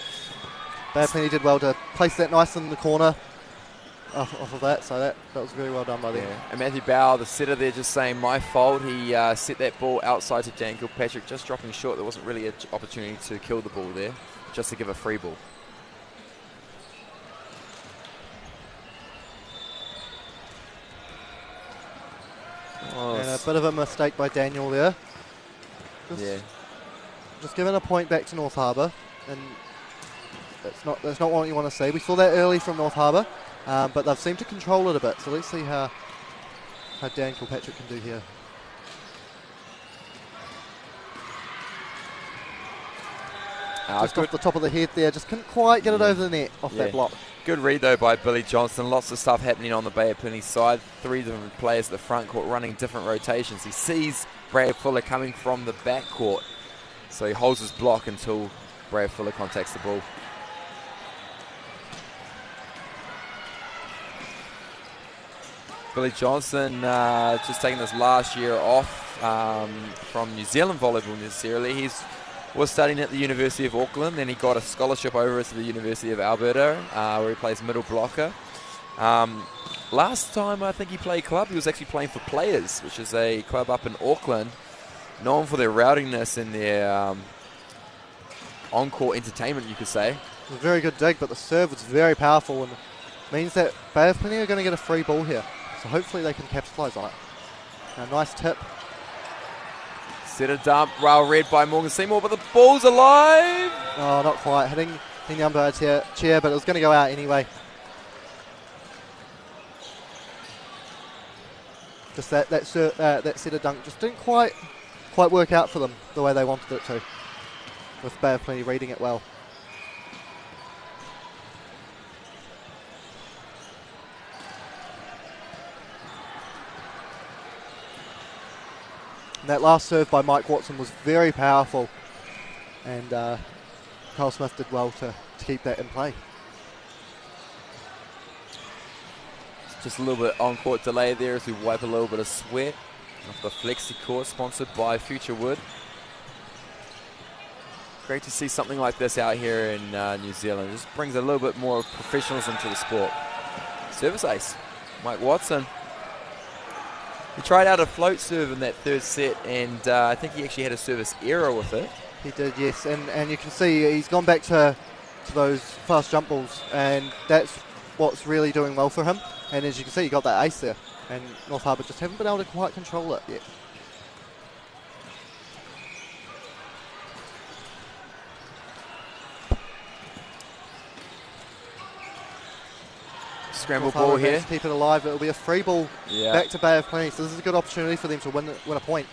Bay of Plenty did well to place that nice in the corner off of that, so that was very well done by them. Yeah. And Matthew Bauer, the setter there, just saying, my fault. He set that ball outside to Dan Kilpatrick, just dropping short. There wasn't really an opportunity to kill the ball there, just to give a free ball. Oh, and a bit of a mistake by Daniel there. Just giving a point back to North Harbour, and that's not what you want to see. We saw that early from North Harbour, but they've seemed to control it a bit. So let's see how Dan Kilpatrick can do here. Just off the top of the head there, just couldn't quite get it over the net off that block. Good read though by Billy Johnson. Lots of stuff happening on the Bay of Plenty side. 3 different players at the front court running different rotations. He sees Brad Fuller coming from the back court, so he holds his block until Brad Fuller contacts the ball. Billy Johnson just taking this last year off from New Zealand volleyball necessarily. He was studying at the University of Auckland, then he got a scholarship over to the University of Alberta where he plays middle blocker. Last time I think he played club, he was actually playing for Players, which is a club up in Auckland, known for their routiness and their on-court entertainment, you could say. It was a very good dig, but the serve was very powerful and means that Bay of Plenty are going to get a free ball here. So hopefully they can capitalise on it. A nice tip. Set a dump, rail read by Morgan Seymour, but the ball's alive! Oh, not quite. Hitting the umpire's chair, but it was going to go out anyway. Just that set of dunk just didn't quite work out for them the way they wanted it to, with Bay of Plenty reading it well. And that last serve by Mike Watson was very powerful, and Carl Smith did well to keep that in play. Just a little bit on-court delay there as we wipe a little bit of sweat off the Flexi court, sponsored by Future Wood. Great to see something like this out here in New Zealand. It just brings a little bit more professionalism to the sport. Service ace, Mike Watson. He tried out a float serve in that third set, and I think he actually had a service error with it. He did, yes, and you can see he's gone back to those fast jump balls, and that's what's really doing well for him. And as you can see, he got that ace there, and North Harbour just haven't been able to quite control it yet. Scramble ball here. To keep it alive. It'll be a free ball back to Bay of Plenty, so this is a good opportunity for them to win a point.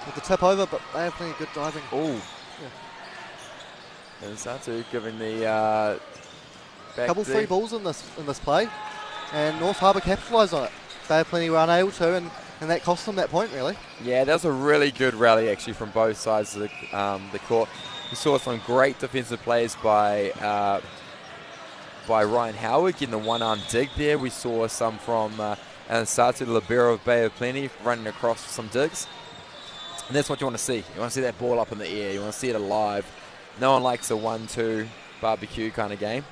With the tip over, but Bay of Plenty good diving. Oh. And Satu giving the back couple free balls in this play, and North Harbour capitalised on it. Bay of Plenty were unable to, and that cost them that point, really. Yeah, that was a really good rally actually from both sides of the court. We saw some great defensive plays by Ryan Howard getting the one-arm dig there. We saw some from Satu, the libero of Bay of Plenty, running across some digs. And that's what you want to see. You want to see that ball up in the air. You want to see it alive. No one likes a 1-2 barbecue kind of game.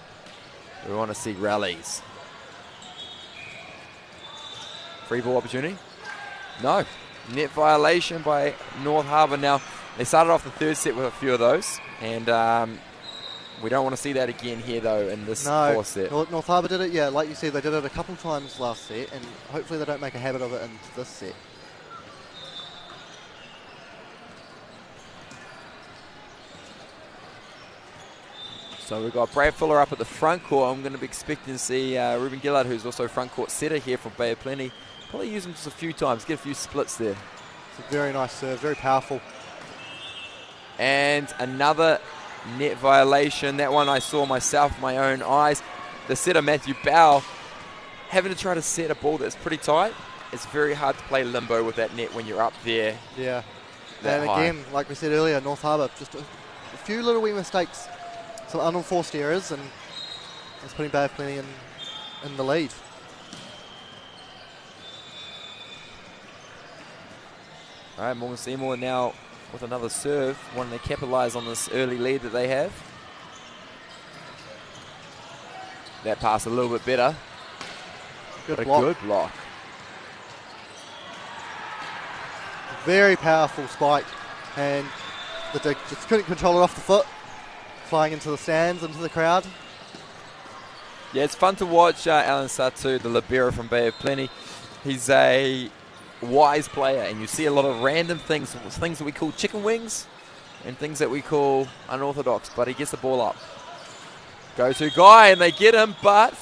We want to see rallies. Free ball opportunity? No. Net violation by North Harbour. Now, they started off the third set with a few of those, and we don't want to see that again here, though, in this fourth set. North Harbour did it, like you said, they did it a couple times last set, and hopefully they don't make a habit of it in this set. So we've got Brad Fuller up at the front court. I'm going to be expecting to see Ruben Gillard, who's also a front court setter here from Bay of Plenty. Probably use him just a few times, get a few splits there. It's a very nice serve, very powerful. And another net violation. That one I saw myself with my own eyes. The setter, Matthew Bow, having to try to set a ball that's pretty tight. It's very hard to play limbo with that net when you're up there. Yeah. And again, like we said earlier, North Harbour, just a few little wee mistakes, some unenforced errors, and it's putting Bay of Plenty in the lead. All right, Morgan Seymour now with another serve, wanting to capitalise on this early lead that they have. That pass a little bit better. Good block. Good block. Very powerful spike, and they just couldn't control it off the foot, flying into the stands, into the crowd. Yeah, it's fun to watch Alan Satu, the libero from Bay of Plenty. He's a wise player, and you see a lot of random things that we call chicken wings and things that we call unorthodox, but he gets the ball up. Go-to guy, and they get him, but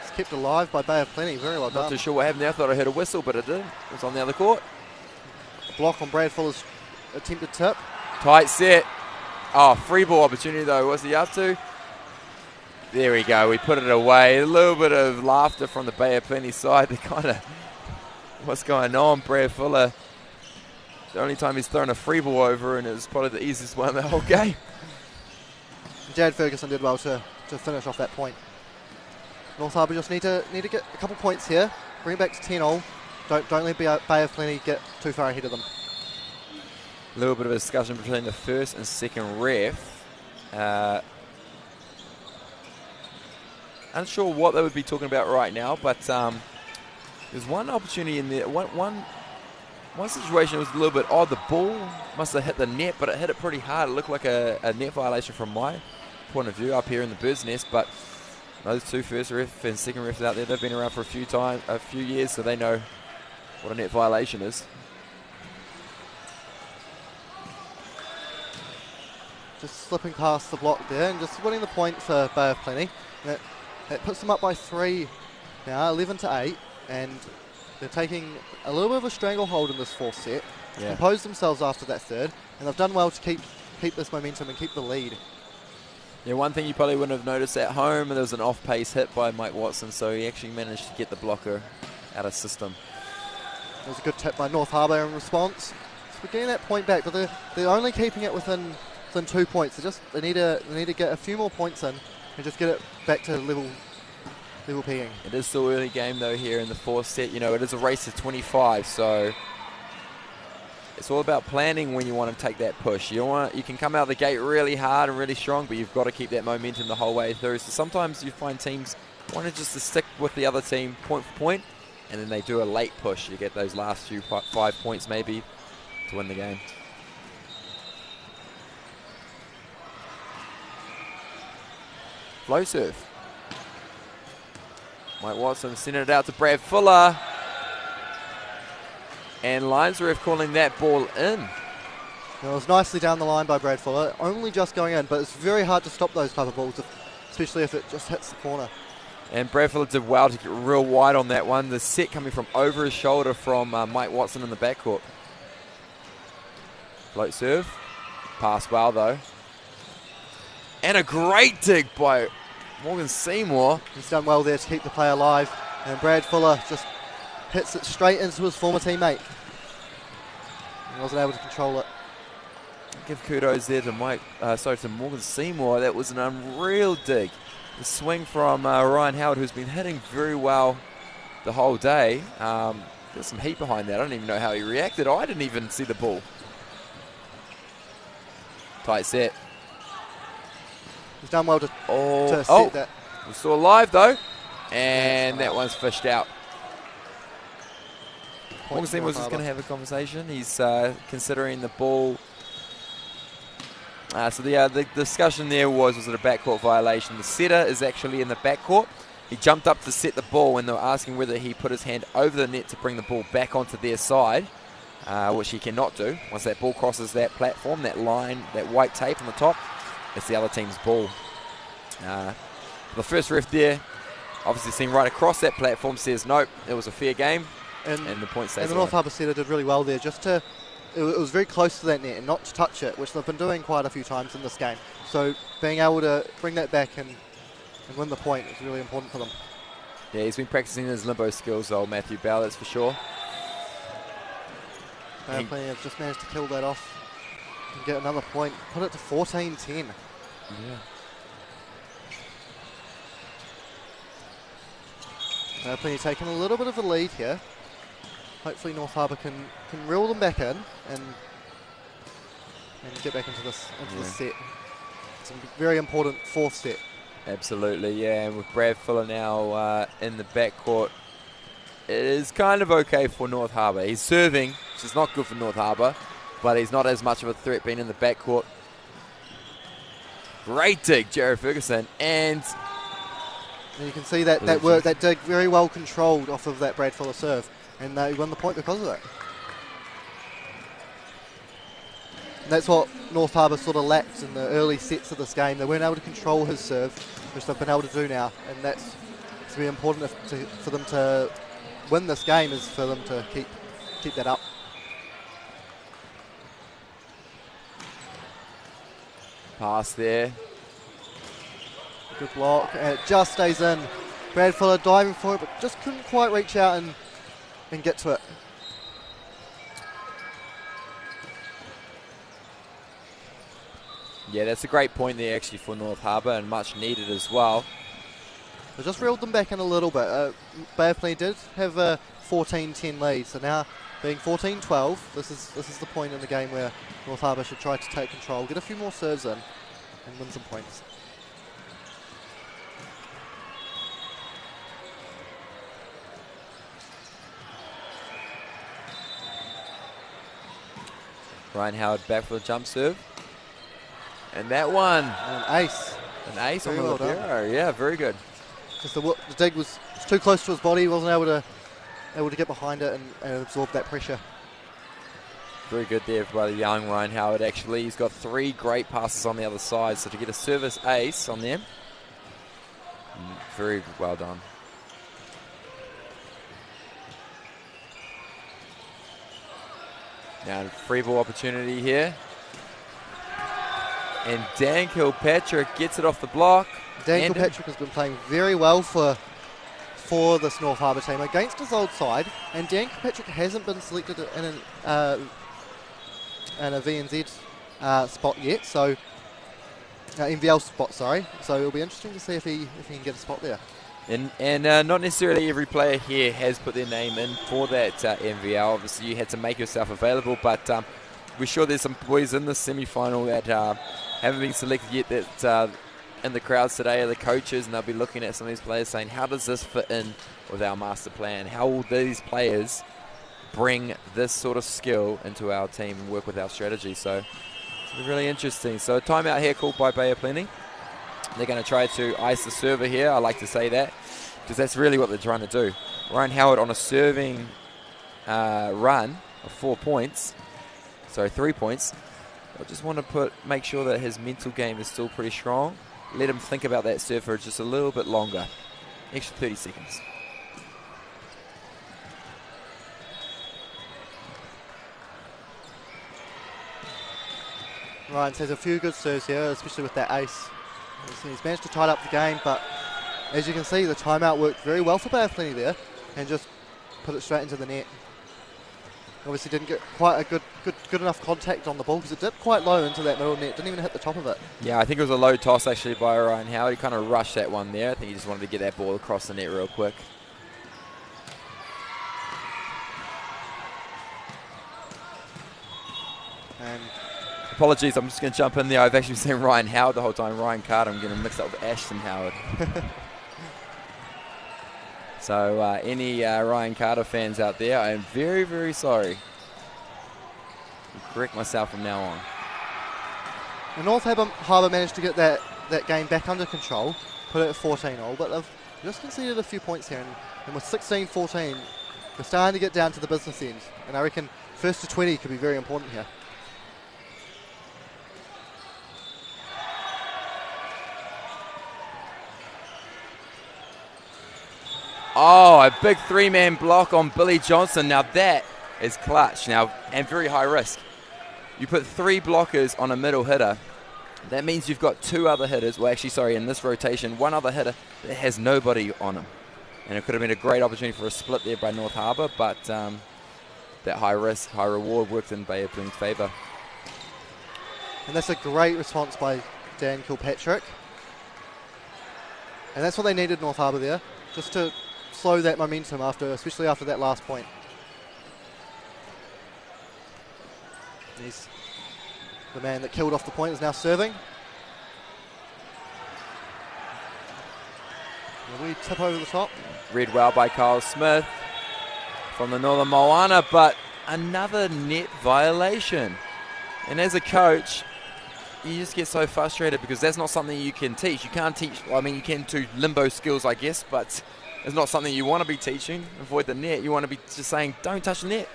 it's kept alive by Bay of Plenty. Very well done. Not too sure what happened there. I thought I heard a whistle, but it didn't. It was on the other court. A block on Brad Fuller's attempted tip. Tight set. Oh, free ball opportunity, though. What's he up to? There we go. We put it away. A little bit of laughter from the Bay of Plenty side. They kind of, what's going on? Brad Fuller, the only time he's thrown a free ball over, and it was probably the easiest one of the whole game. Jad Ferguson did well to finish off that point. North Harbour just need to get a couple points here. Bring it back to 10-all. Don't let Bay of Plenty get too far ahead of them. A little bit of a discussion between the first and second ref. Unsure what they would be talking about right now, but there's one opportunity in there. One situation was a little bit odd. The ball must have hit the net, but it hit it pretty hard. It looked like a net violation from my point of view up here in the bird's nest, but those two first ref and second refs out there, they've been around for a few years, so they know what a net violation is. Just slipping past the block there and just winning the point for Bay of Plenty. That puts them up by 3 now, 11-8, and they're taking a little bit of a stranglehold in this fourth set. Yeah. Composed themselves after that third, and they've done well to keep this momentum and keep the lead. Yeah, one thing you probably wouldn't have noticed at home, there was an off-pace hit by Mike Watson, so he actually managed to get the blocker out of system. It was a good tip by North Harbour in response. So we're getting that point back, but they're only keeping it within 2 points. They need to get a few more points in and just get it back to level peeing. It is still early game though here in the fourth set. You know, it is a race to 25, so it's all about planning when you want to take that push. You can come out the gate really hard and really strong, but you've got to keep that momentum the whole way through. So sometimes you find teams want just to stick with the other team point for point, and then they do a late push. You get those last few 5 points maybe to win the game. Flow serve. Mike Watson sending it out to Brad Fuller. And lines ref calling that ball in. It was nicely down the line by Brad Fuller, only just going in, but it's very hard to stop those type of balls, especially if it just hits the corner. And Brad Fuller did well to get real wide on that one. The set coming from over his shoulder from Mike Watson in the backcourt. Float serve. Pass well though. And a great dig by Morgan Seymour. He's done well there to keep the play alive. And Brad Fuller just hits it straight into his former teammate. He wasn't able to control it. Give kudos there to Morgan Seymour. That was an unreal dig. The swing from Ryan Howard, who's been hitting very well the whole day. There's some heat behind that. I don't even know how he reacted. I didn't even see the ball. Tight set. He's done well to set that. We're still alive though. And that one's fished out. Morgan Seymour was just going to have a conversation. He's considering the ball. So the discussion there was it a backcourt violation? The setter is actually in the backcourt. He jumped up to set the ball, and they were asking whether he put his hand over the net to bring the ball back onto their side, which he cannot do. Once that ball crosses that platform, that line, that white tape on the top, it's the other team's ball. The first ref there, obviously seen right across that platform, says nope, it was a fair game, and the point stays. And the North Harbour setter did really well there, it was very close to that net and not to touch it, which they've been doing quite a few times in this game. So being able to bring that back and win the point is really important for them. Yeah, he's been practicing his limbo skills, old Matthew Bell, that's for sure. Playing have just managed to kill that off and get another point, put it to 14-10. Yeah. Plenty taking a little bit of a lead here. Hopefully North Harbour can reel them back in and get back into this set. It's a very important fourth set. Absolutely, yeah. And with Brad Fuller now in the backcourt, it is kind of okay for North Harbour. He's serving, which is not good for North Harbour, but he's not as much of a threat being in the backcourt. Great dig, Jared Ferguson, and you can see that dig very well controlled off of that Brad Fuller serve, and he won the point because of that. And that's what North Harbour sort of lacked in the early sets of this game. They weren't able to control his serve, which they've been able to do now, and that's very important for them to win this game, is for them to keep that up. Pass there. Good block, and it just stays in. Brad Fuller diving for it, but just couldn't quite reach out and get to it. Yeah, that's a great point there actually for North Harbour, and much needed as well. They just reeled them back in a little bit. Bay of Plenty did have a 14-10 lead, so now being 14-12, this is the point in the game where North Harbour should try to take control, get a few more serves in, and win some points. Ryan Howard back for the jump serve. And that one. An ace. An ace very on the well libero. Yeah, very good. Just the dig was too close to his body. He wasn't able to get behind it and absorb that pressure. Very good there by the young Ryan Howard, actually. He's got 3 great passes on the other side, so to get a service ace on them, very well done. Now, free ball opportunity here. And Dan Kilpatrick gets it off the block. Dan Kilpatrick has been playing very well for this North Harbour team against his old side, and Dan Kilpatrick hasn't been selected in a VNZ spot yet, so NVL spot, sorry. So it'll be interesting to see if he can get a spot there. And not necessarily every player here has put their name in for that NVL. Obviously, you had to make yourself available, but we're sure there's some boys in the semi-final that haven't been selected yet that in the crowds today are the coaches, and they'll be looking at some of these players saying, how does this fit in with our master plan? How will these players bring this sort of skill into our team and work with our strategy? So it's really interesting. So a timeout here called by Bay of Plenty. They're going to try to ice the server here. I like to say that because that's really what they're trying to do. Ryan Howard on a serving run of 4 points. So 3 points. I just want to make sure that his mental game is still pretty strong. Let him think about that serve for just a little bit longer. Extra 30 seconds. Ryan says a few good serves here, especially with that ace. He's managed to tie up the game, but as you can see, the timeout worked very well for Bay of Plenty there, and just put it straight into the net. Obviously didn't get quite a good enough contact on the ball because it dipped quite low into that middle net, didn't even hit the top of it. Yeah, I think it was a low toss actually by Ryan Howard. He kind of rushed that one there. I think he just wanted to get that ball across the net real quick. And apologies, I'm just going to jump in there. I've actually been saying Ryan Howard the whole time. Ryan Carter, I'm getting mixed up with Ashton Howard. So any Ryan Carter fans out there, I am very, very sorry. I'll correct myself from now on. And North Harbour managed to get that game back under control, put it at 14-all, but they've just conceded a few points here. And with 16-14, they're starting to get down to the business end. And I reckon first to 20 could be very important here. Oh, a big three-man block on Billy Johnson. Now that is clutch now and very high risk. You put 3 blockers on a middle hitter. That means you've got 2 other hitters. Well, actually, sorry, in this rotation, 1 other hitter that has nobody on him. And it could have been a great opportunity for a split there by North Harbour, but that high risk, high reward worked in Bay of Plenty's favour. And that's a great response by Dan Kilpatrick. And that's what they needed, North Harbour there, just to slow that momentum especially after that last point. He's the man that killed off the point is now serving. And we tip over the top. Read well by Kyle Smith from the Northern Moana, but another net violation. And as a coach, you just get so frustrated because that's not something you can teach. You can't teach, well, I mean, you can do limbo skills, I guess, but it's not something you want to be teaching. Avoid the net. You want to be just saying, don't touch the net.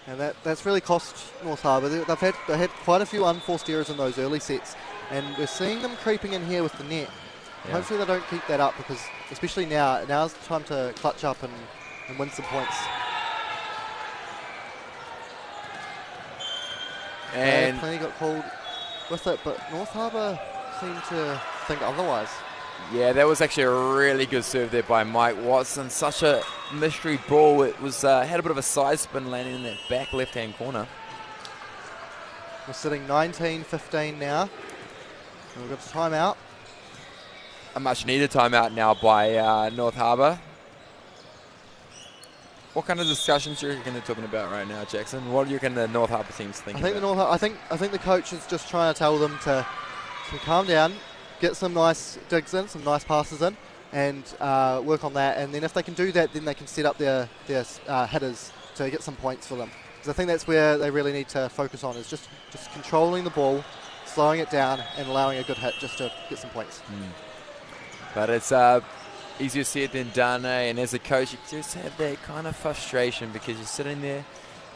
And that's really cost North Harbour. They've had quite a few unforced errors in those early sets, and we're seeing them creeping in here with the net. Yeah. Hopefully they don't keep that up because, especially now's the time to clutch up and win some points. And Plenty got called with it, but North Harbour seemed to think otherwise. Yeah, that was actually a really good serve there by Mike Watson. Such a mystery ball. It was had a bit of a side spin landing in that back left-hand corner. We're sitting 19-15 now. And we've got a timeout. A much-needed timeout now by North Harbour. What kind of discussions do you reckon they're talking about right now, Jackson? What do you reckon the North Harbour team's thinking? I think the coach is just trying to tell them to calm down, get some nice digs in, some nice passes in, and work on that. And then if they can do that, then they can set up their hitters to get some points for them. Because I think that's where they really need to focus on, is just controlling the ball, slowing it down, and allowing a good hit just to get some points. But it's easier said than done, eh? And as a coach, you just have that kind of frustration because you're sitting there,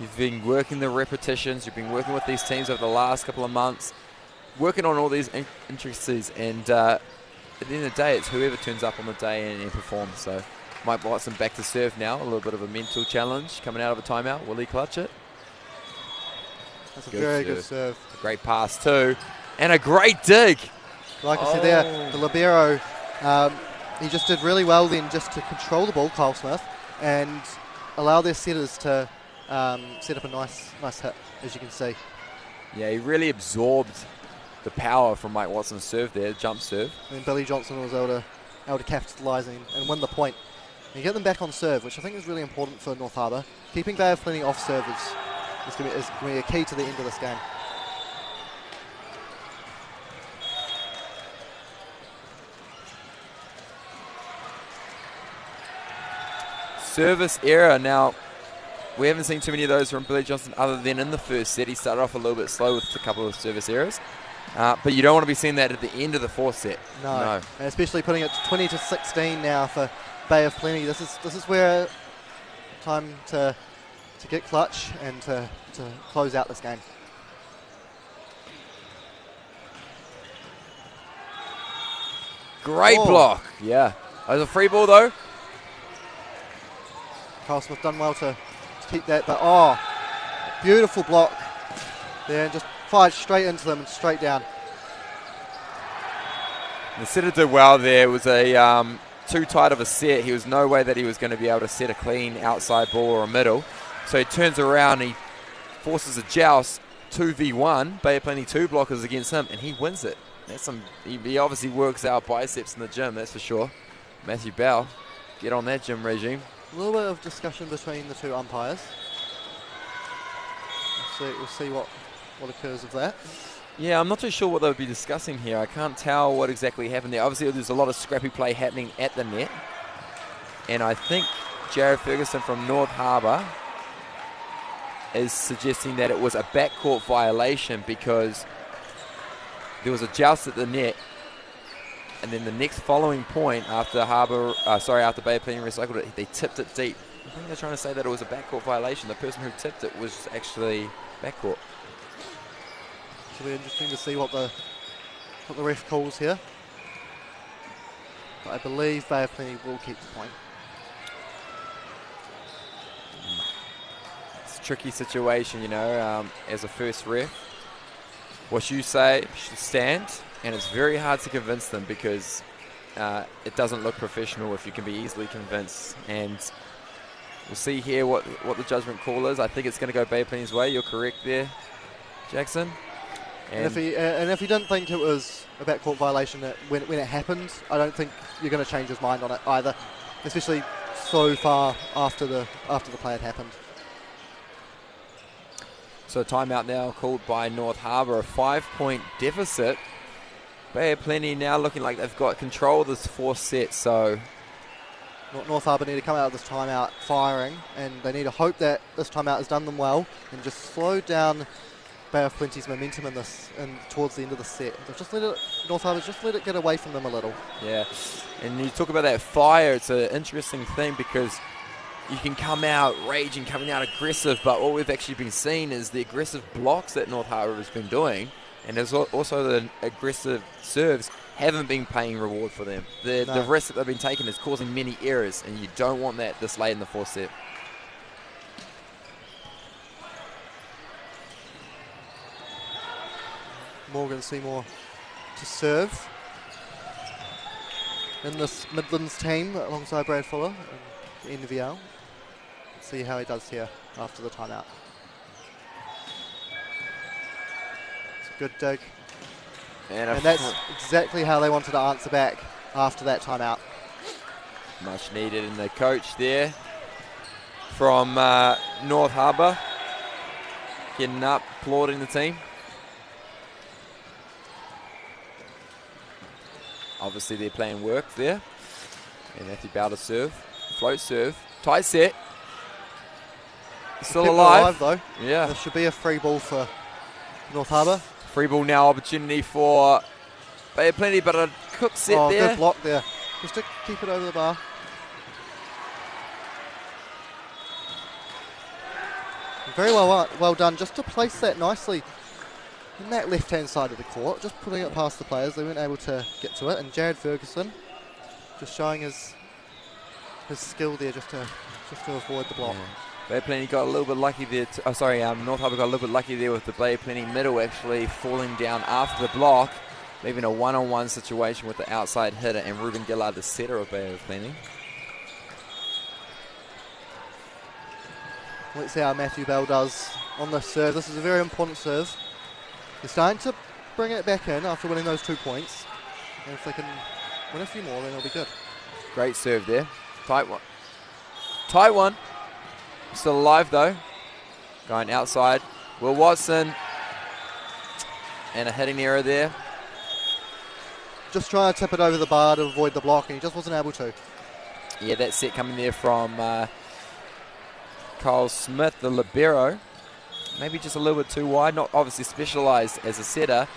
you've been working the repetitions, you've been working with these teams over the last couple of months, working on all these intricacies, and at the end of the day, it's whoever turns up on the day and performs. So Mike Watson back to serve now, a little bit of a mental challenge coming out of a timeout. Will he clutch it? That's a very good serve. A great pass too, and a great dig. Like I said there, the libero, he just did really well then just to control the ball, Kyle Smith, and allow their setters to set up a nice hit, as you can see. Yeah, he really absorbed the power from Mike Watson's serve there, jump serve. And Billy Johnson was able to capitalise and win the point. And get them back on serve, which I think is really important for North Harbour. Keeping Bay of Plenty off serve is going to be a key to the end of this game. Service error. Now, we haven't seen too many of those from Billy Johnson other than in the first set. He started off a little bit slow with a couple of service errors. But you don't want to be seeing that at the end of the fourth set. No. And especially putting it 20-16 now for Bay of Plenty. This is where time to get clutch and to close out this game. Great block. Yeah. That was a free ball though. Kyle Smith done well to keep that, but beautiful block there, and just fired straight into them and straight down. The setter did well there. It was a too tight of a set. He was no way that he was going to be able to set a clean outside ball or a middle. So he turns around, he forces a joust, 2v1, Bay of Plenty 2 blockers against him, and he wins it. He obviously works out biceps in the gym, that's for sure. Matthew Bell, get on that gym regime. A little bit of discussion between the two umpires. We'll see what occurs of that. Yeah, I'm not too sure what they'll be discussing here. I can't tell what exactly happened there. Obviously, there's a lot of scrappy play happening at the net. And I think Jared Ferguson from North Harbour is suggesting that it was a backcourt violation because there was a joust at the net. And then the next following point after after Bay of Plenty recycled it, they tipped it deep. I think they're trying to say that it was a backcourt violation. The person who tipped it was actually backcourt. It'll be interesting to see what the ref calls here. But I believe Bay of Plenty will keep the point. tricky situation, you know, as a first ref. What you say should stand, and it's very hard to convince them because it doesn't look professional if you can be easily convinced. And we'll see here what the judgment call is. I think it's going to go Bay of Plenty's way. You're correct there, Jackson. And if he didn't think it was a backcourt violation when it happened, I don't think you're going to change his mind on it either, especially so far after the play had happened. So timeout now called by North Harbour, a 5-point deficit. Bay of Plenty now looking like they've got control of this fourth set. So North Harbour need to come out of this timeout firing, and they need to hope that this timeout has done them well and just slow down Bay of Plenty's momentum in this and towards the end of the set. They've just North Harbour's just let it get away from them a little. Yeah, and you talk about that fire. It's an interesting thing because you can come out raging, coming out aggressive, but what we've actually been seeing is the aggressive blocks that North Harbour has been doing, and there's also the aggressive serves haven't been paying reward for them. The risk that they've been taking is causing many errors, and you don't want that this late in the fourth set. Morgan Seymour to serve in this Midlands team alongside Brad Fuller and NVL. Let's see how he does here after the timeout. It's a good dig. And that's exactly how they wanted to answer back after that timeout. Much needed, and the coach there from North Harbour getting up, applauding the team. Obviously they're playing work there. And Matthew Bowder serve, float serve, tight set. Still alive though. Yeah. There should be a free ball for North Harbour. Free ball now, opportunity for Bay of Plenty, but a cook set there. Good block there. Just to keep it over the bar. Very well done, just to place that nicely in that left-hand side of the court, just putting it past the players. They weren't able to get to it, and Jared Ferguson just showing his skill there just to avoid the block. Yeah. Bay of Plenty got a little bit lucky there. North Harbour got a little bit lucky there with the Bay of Plenty middle actually falling down after the block, leaving a one-on-one situation with the outside hitter and Ruben Gillard, the setter of Bay of Plenty. Let's see how Matthew Bell does on the serve. This is a very important serve. They're starting to bring it back in after winning those 2 points. And if they can win a few more, then it'll be good. Great serve there. Tight one. Tight one. Still alive though. Going outside. Will Watson. And a hitting error there. Just trying to tip it over the bar to avoid the block, and he just wasn't able to. Yeah, that set coming there from Kyle Smith, the libero. Maybe just a little bit too wide. Not obviously specialised as a setter,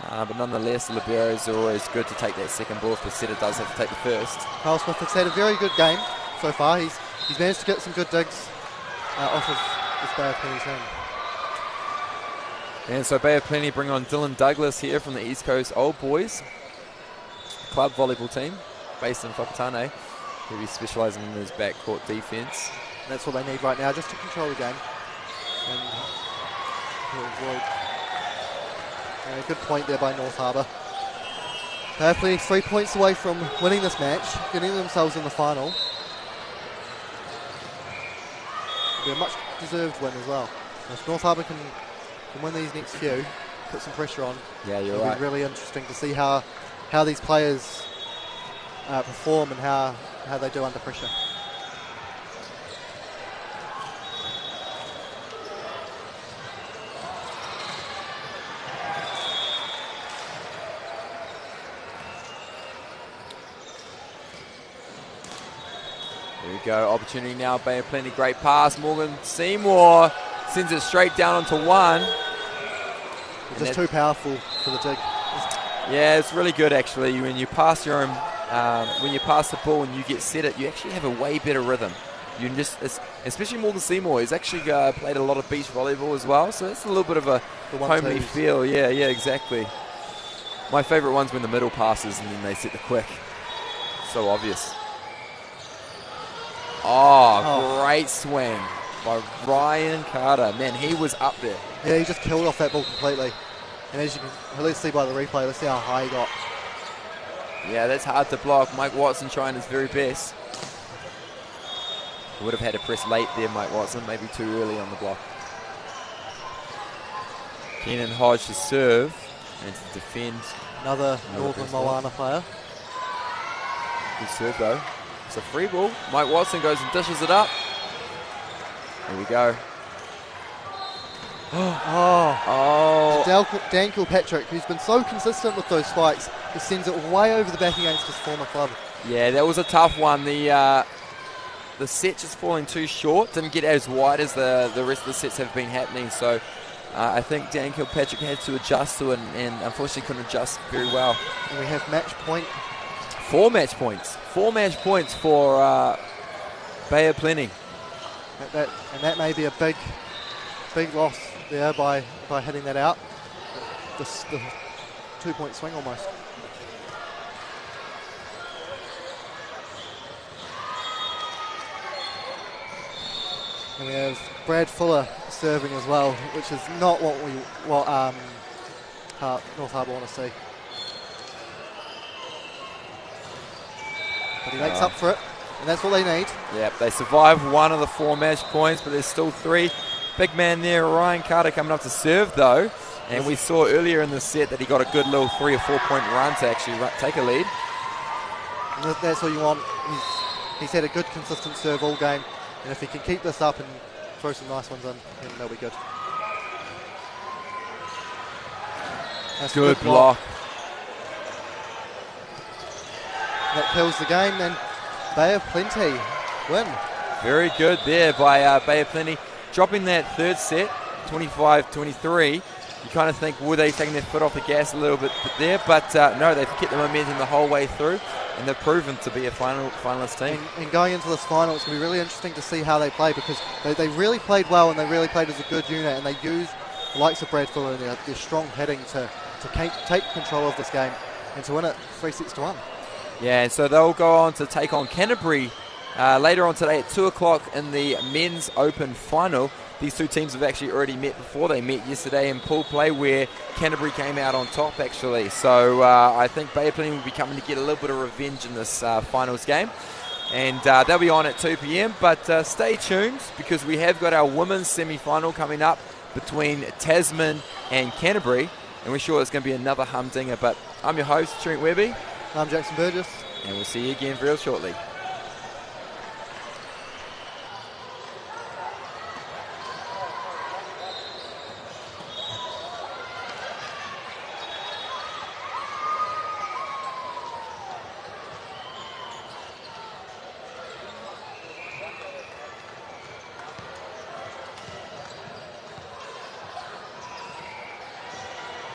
but nonetheless, the liberos are always good to take that second ball if the setter does have to take the first. Kyle Smith has had a very good game so far. He's managed to get some good digs off of this Bay of Plenty team. And so Bay of Plenty bring on Dylan Douglas here from the East Coast Old Boys club volleyball team based in Whakatane, who'll be specialising in his backcourt defence. That's what they need right now, just to control the game. And a good point there by North Harbour. Bay of Plenty 3 points away from winning this match, getting themselves in the final. It'll be a much deserved win as well. If North Harbour can win these next few, put some pressure on. Yeah, you're it'll right. Be really interesting to see how these players perform and how they do under pressure. There we go, opportunity now, Bay of Plenty, great pass. Morgan Seymour sends it straight down onto one. It's just too powerful for the dig. Yeah, it's really good actually. When you pass your own, when you pass the ball and you get set it, you actually have a way better rhythm. You can especially Morgan Seymour. He's actually played a lot of beach volleyball as well, so it's a little bit of a homely feel. Yeah, exactly. My favourite one's when the middle passes and then they set the quick. So obvious. Oh, great swing. by Ryan Carter. Man, he was up there. Yeah, he just killed off that ball completely. And as you can, let's see by the replay, let's see how high he got. Yeah, that's hard to block. Mike Watson trying his very best. Would have had to press late there, Mike Watson, maybe too early on the block. Kenan Hodge to serve and to defend. Another Northern Moana player. Good serve though. It's a free ball. Mike Watson goes and dishes it up. Here we go. Dan Kilpatrick, who's been so consistent with those spikes, just sends it way over the back against his former club. Yeah, that was a tough one. The set just falling too short. Didn't get as wide as the rest of the sets have been happening. So I think Dan Kilpatrick had to adjust to it and unfortunately couldn't adjust very well. And we have match point. 4 match points. 4 match points for Bay of Plenty. And that may be a big loss there by hitting that out. The 2-point swing almost. And we have Brad Fuller serving as well, which is not what North Harbour want to see. But he makes up for it, and that's what they need. Yep, they survived 1 of the 4 match points, but there's still 3. Big man there, Ryan Carter, coming up to serve though. And we saw earlier in the set that he got a good little 3 or 4 point run to actually take a lead. And that's what you want. He's had a good, consistent serve all game. And if he can keep this up and throw some nice ones in, then they'll be good. That's good block. That kills the game, then Bay of Plenty win. Very good there by Bay of Plenty. Dropping that third set, 25-23. You kind of think, were they taking their foot off the gas a little bit there? But no, they've kept the momentum the whole way through, and they've proven to be a finalist team. And going into this final, it's going to be really interesting to see how they play, because they really played well, and they really played as a good unit, and they used the likes of Brad Fuller and their strong hitting to take control of this game and to win it 3-1. Yeah, and so they'll go on to take on Canterbury later on today at 2 o'clock in the men's open final. These two teams have actually already met before. They met yesterday in pool play where Canterbury came out on top actually. So I think Bay of Plenty will be coming to get a little bit of revenge in this finals game. And they'll be on at 2 p.m. But stay tuned, because we have got our women's semi-final coming up between Tasman and Canterbury. And we're sure it's going to be another humdinger. But I'm your host, Trent Webby. I'm Jackson Burgess. And we'll see you again real shortly.